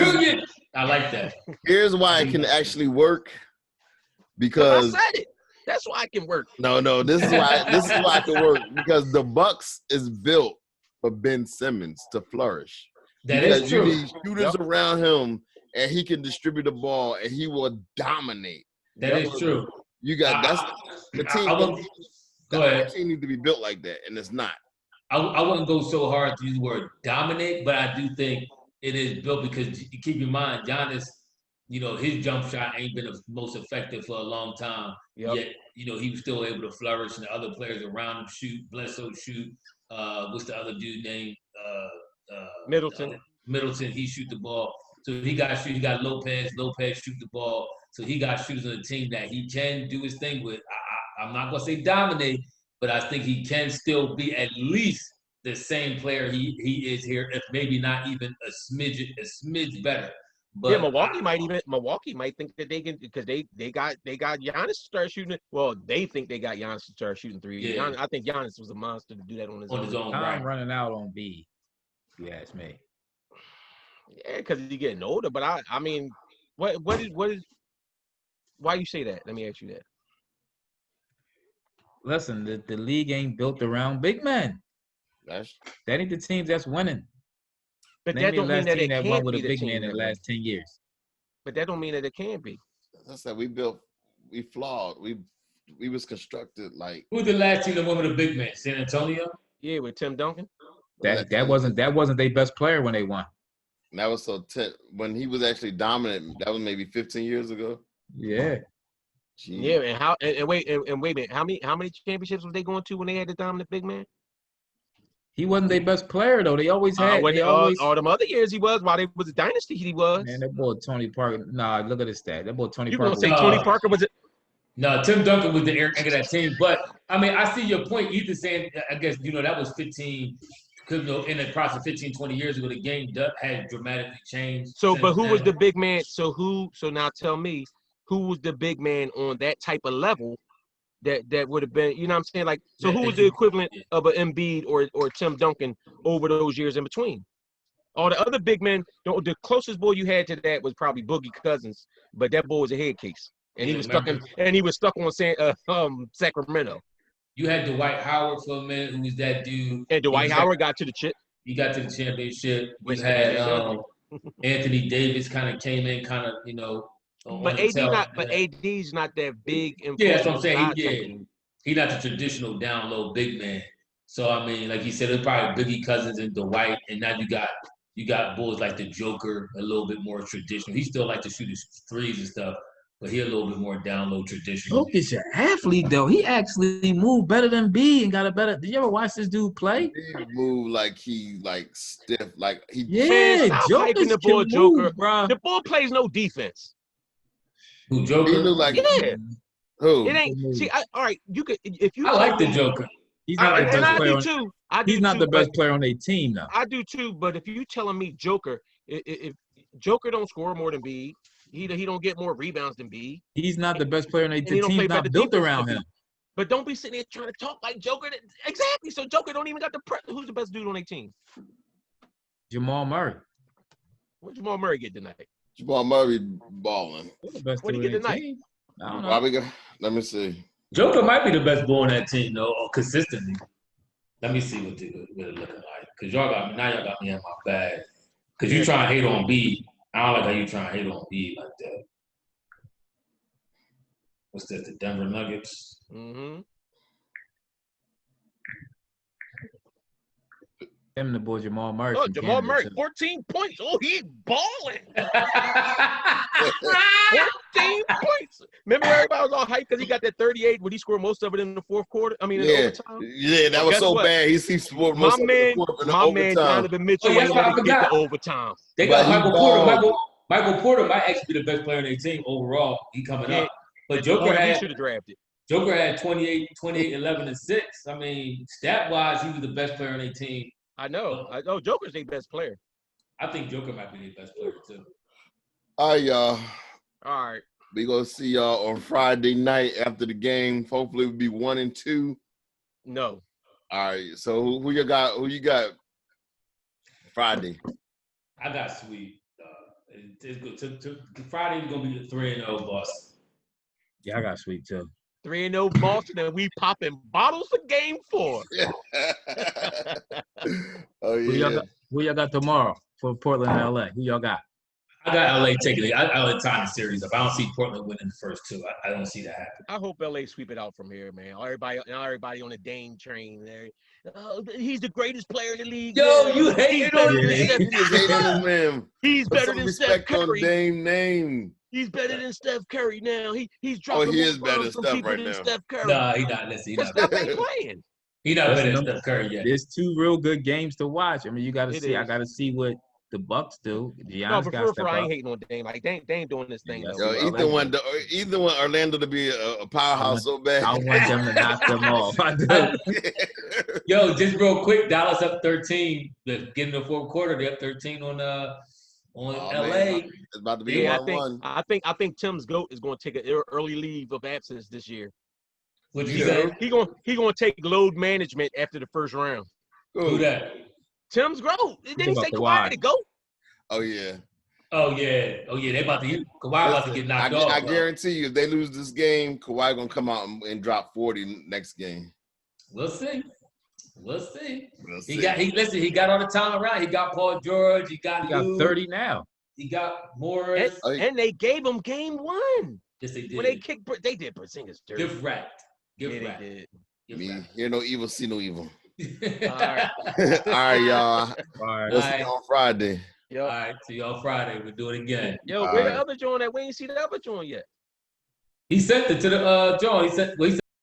Speaker 3: I like that.
Speaker 2: Here's why it can actually work. Because
Speaker 1: I said it. That's why it can work.
Speaker 2: No, this is why it can work. Because the Bucks is built for Ben Simmons to flourish.
Speaker 3: That is true.
Speaker 2: You need shooters around him, and he can distribute the ball, and he will dominate.
Speaker 3: That is true.
Speaker 2: You got the team.
Speaker 3: Go ahead.
Speaker 2: The team need to be built like that, and it's not.
Speaker 3: I wouldn't go so hard to use the word dominate, but I do think it is built because keep in mind, Giannis, his jump shot ain't been the most effective for a long time.
Speaker 1: Yep.
Speaker 3: Yet, he was still able to flourish, and the other players around him shoot. Bledsoe shoot. What's the other dude named?
Speaker 1: Middleton.
Speaker 3: Middleton. He shoot the ball. So he got shoot. He got Lopez. Lopez shoot the ball. So he got shooters on the team that he can do his thing with. I'm not gonna say dominate, but I think he can still be at least the same player he is here, if maybe not even a smidge better. But
Speaker 1: yeah, Milwaukee might think that they can, because they got Giannis to start shooting. Well, they think they got Giannis to start shooting three.
Speaker 3: Yeah.
Speaker 1: I think Giannis was a monster to do that on his own.
Speaker 4: I'm running out on B, if you ask me.
Speaker 1: Yeah, because he's getting older. But I mean, what is why you say that? Let me ask you that.
Speaker 4: Listen, the league ain't built around big men. That ain't the teams that's winning.
Speaker 1: But that don't mean that it can't
Speaker 4: won with
Speaker 1: be
Speaker 4: a big man in the last 10 years.
Speaker 1: But that don't mean that it can be.
Speaker 2: That's that we flawed. We was constructed like.
Speaker 3: Who's the last team that won with a big man? San Antonio?
Speaker 1: Yeah, with Tim Duncan.
Speaker 4: That wasn't their best player when they won.
Speaker 2: That was when he was actually dominant. That was maybe 15 years ago.
Speaker 4: Yeah.
Speaker 2: Jeez.
Speaker 1: Yeah, and wait a minute. How many championships was they going to when they had the dominant big man?
Speaker 4: He wasn't their best player though. They always had.
Speaker 1: All them other years he was. While they was a dynasty, he was.
Speaker 4: Man, that boy Tony Parker. Nah, look at his stat. That boy Tony
Speaker 1: You
Speaker 4: Parker.
Speaker 1: gonna say Tony Parker was it?
Speaker 3: No, Tim Duncan was the air of that team. But I mean, I see your point. Ethan saying, I guess that was 15. Because in the process of 15, 20 years ago, the game had dramatically changed.
Speaker 1: So, but who was the big man? So now tell me, who was the big man on that type of level that would have been, you know what I'm saying? Like, so who was the equivalent of an Embiid or Tim Duncan over those years in between? All the other big men, the closest boy you had to that was probably Boogie Cousins, but that boy was a head case. And he was stuck on Sacramento.
Speaker 3: You had Dwight Howard for a minute, who was that dude.
Speaker 1: And Dwight Howard got to the chip.
Speaker 3: He got to the championship. We had Anthony Davis kind of came in,
Speaker 1: But AD's not that big.
Speaker 3: Yeah, that's what I'm saying. He's not the traditional down low big man. So I mean, like you said, it's probably Boogie Cousins and Dwight, and now you got bulls like the Joker, a little bit more traditional. He still like to shoot his threes and stuff, but he a little bit more down low traditional.
Speaker 4: Jokic is an athlete though. He actually moved better than B and got a better. Did you ever watch this dude play?
Speaker 2: He moved like stiff, like he.
Speaker 4: Yeah, Jokic
Speaker 1: the boy Joker,
Speaker 4: bro.
Speaker 1: The boy plays no defense.
Speaker 3: Who Joker?
Speaker 2: He look like
Speaker 1: who? It ain't. See, all right. You could if you.
Speaker 3: I like the Joker.
Speaker 4: He's not the best player.
Speaker 1: Too.
Speaker 4: He's not the best player on their team though.
Speaker 1: I do too, but if you telling me Joker, if Joker don't score more than B. He don't get more rebounds than B. He's
Speaker 4: not the best player on their team. He's not built around him.
Speaker 1: But don't be sitting there trying to talk like Joker. Exactly. So Joker don't even got the who's the best dude on their team?
Speaker 4: Jamal Murray.
Speaker 1: What Jamal Murray get tonight?
Speaker 2: Jamal Murray balling.
Speaker 1: What did he get tonight?
Speaker 4: I don't know.
Speaker 2: Let me see.
Speaker 3: Joker might be the best boy on that team though, consistently. Let me see what it looking like. Cause y'all got me in my bag. Cause you trying to hate on B. I don't like how you trying to hate on B like that. What's that? The Denver Nuggets.
Speaker 1: Mm-hmm.
Speaker 4: Him and the boy Jamal Murray.
Speaker 1: Oh, Jamal Murray, 14 points. Oh, he's balling. 14 points. Remember everybody was all hyped because he got that 38 when he scored most of it in the fourth quarter? I mean, in overtime?
Speaker 2: Yeah, that was so bad. He scored most of it in the overtime. My man
Speaker 1: Donovan Mitchell didn't get the overtime.
Speaker 3: They got Michael Porter. Michael Porter might actually be the best player on their team overall. He coming up. But Joker
Speaker 1: should have drafted.
Speaker 3: Joker had 28, 11, and 6. I mean, stat-wise, he was the best player on their team.
Speaker 1: I know. Joker's their best player.
Speaker 3: I think Joker might be their best player, too.
Speaker 2: All right, y'all.
Speaker 1: All right.
Speaker 2: We gonna see y'all on Friday night after the game. Hopefully we'll be 1-2.
Speaker 1: No.
Speaker 2: All right. So who you got? Who you got Friday?
Speaker 3: I got Sweet. It's good. Friday we're gonna be the 3-0 Boston.
Speaker 4: Yeah, I got Sweet too.
Speaker 1: 3-0 Boston, and we popping bottles for game 4.
Speaker 2: Oh yeah.
Speaker 4: Who y'all got tomorrow for Portland and LA? Who y'all got?
Speaker 3: I got LA taking it. LA tying the series up. I don't see Portland winning the first 2. I don't see that happen.
Speaker 1: I hope LA sweep it out from here, man. Everybody on the Dame train there. He's the greatest player in the league.
Speaker 3: Yo, you hating on
Speaker 2: him, man.
Speaker 1: He's better than Steph Curry.
Speaker 2: Dame name.
Speaker 1: He's better than Steph Curry now. He's dropping.
Speaker 2: He is better than Steph right now.
Speaker 1: Steph Curry.
Speaker 3: Nah, he's not. Listen, he's not.
Speaker 1: Steph ain't playing.
Speaker 3: He's not better than Steph Curry yet.
Speaker 4: There's 2 real good games to watch. I mean, you got to see. I got to see what the Bucks do. Giannis got
Speaker 1: I ain't hating on Dame. Like Dame doing this thing.
Speaker 2: Yo, either one Orlando to be a powerhouse so bad.
Speaker 4: I want them to knock them off. I do.
Speaker 3: Yo, just real quick, Dallas up 13. Getting the fourth quarter, they up 13 on LA.
Speaker 2: Man, it's about to be 1-1.
Speaker 1: I think Tim's GOAT is going to take an early leave of absence this year.
Speaker 3: What you say?
Speaker 1: He going to take load management after the first round.
Speaker 3: Who that?
Speaker 1: Tim's GOAT. Didn't he say Kawhi to go?
Speaker 2: Oh yeah.
Speaker 3: They about to Kawhi about to get knocked off.
Speaker 2: I guarantee you, if they lose this game, Kawhi gonna come out and drop 40 next game.
Speaker 3: We'll see. He got all the time around. He got Paul George. He got
Speaker 4: 30 now.
Speaker 3: He got Morris.
Speaker 1: And they gave him game 1.
Speaker 3: Yes, they did.
Speaker 1: When they did Porzingis dirty.
Speaker 3: Give rat.
Speaker 1: They did.
Speaker 2: Me, hear no evil, see no evil.
Speaker 1: All right.
Speaker 2: All right, y'all.
Speaker 4: All right.
Speaker 2: We'll see you on Friday.
Speaker 1: Yep.
Speaker 3: All right, see y'all Friday. We'll do it again.
Speaker 1: Yo, where the other joint at? We ain't see the other joint yet.
Speaker 3: He sent it to the John. He sent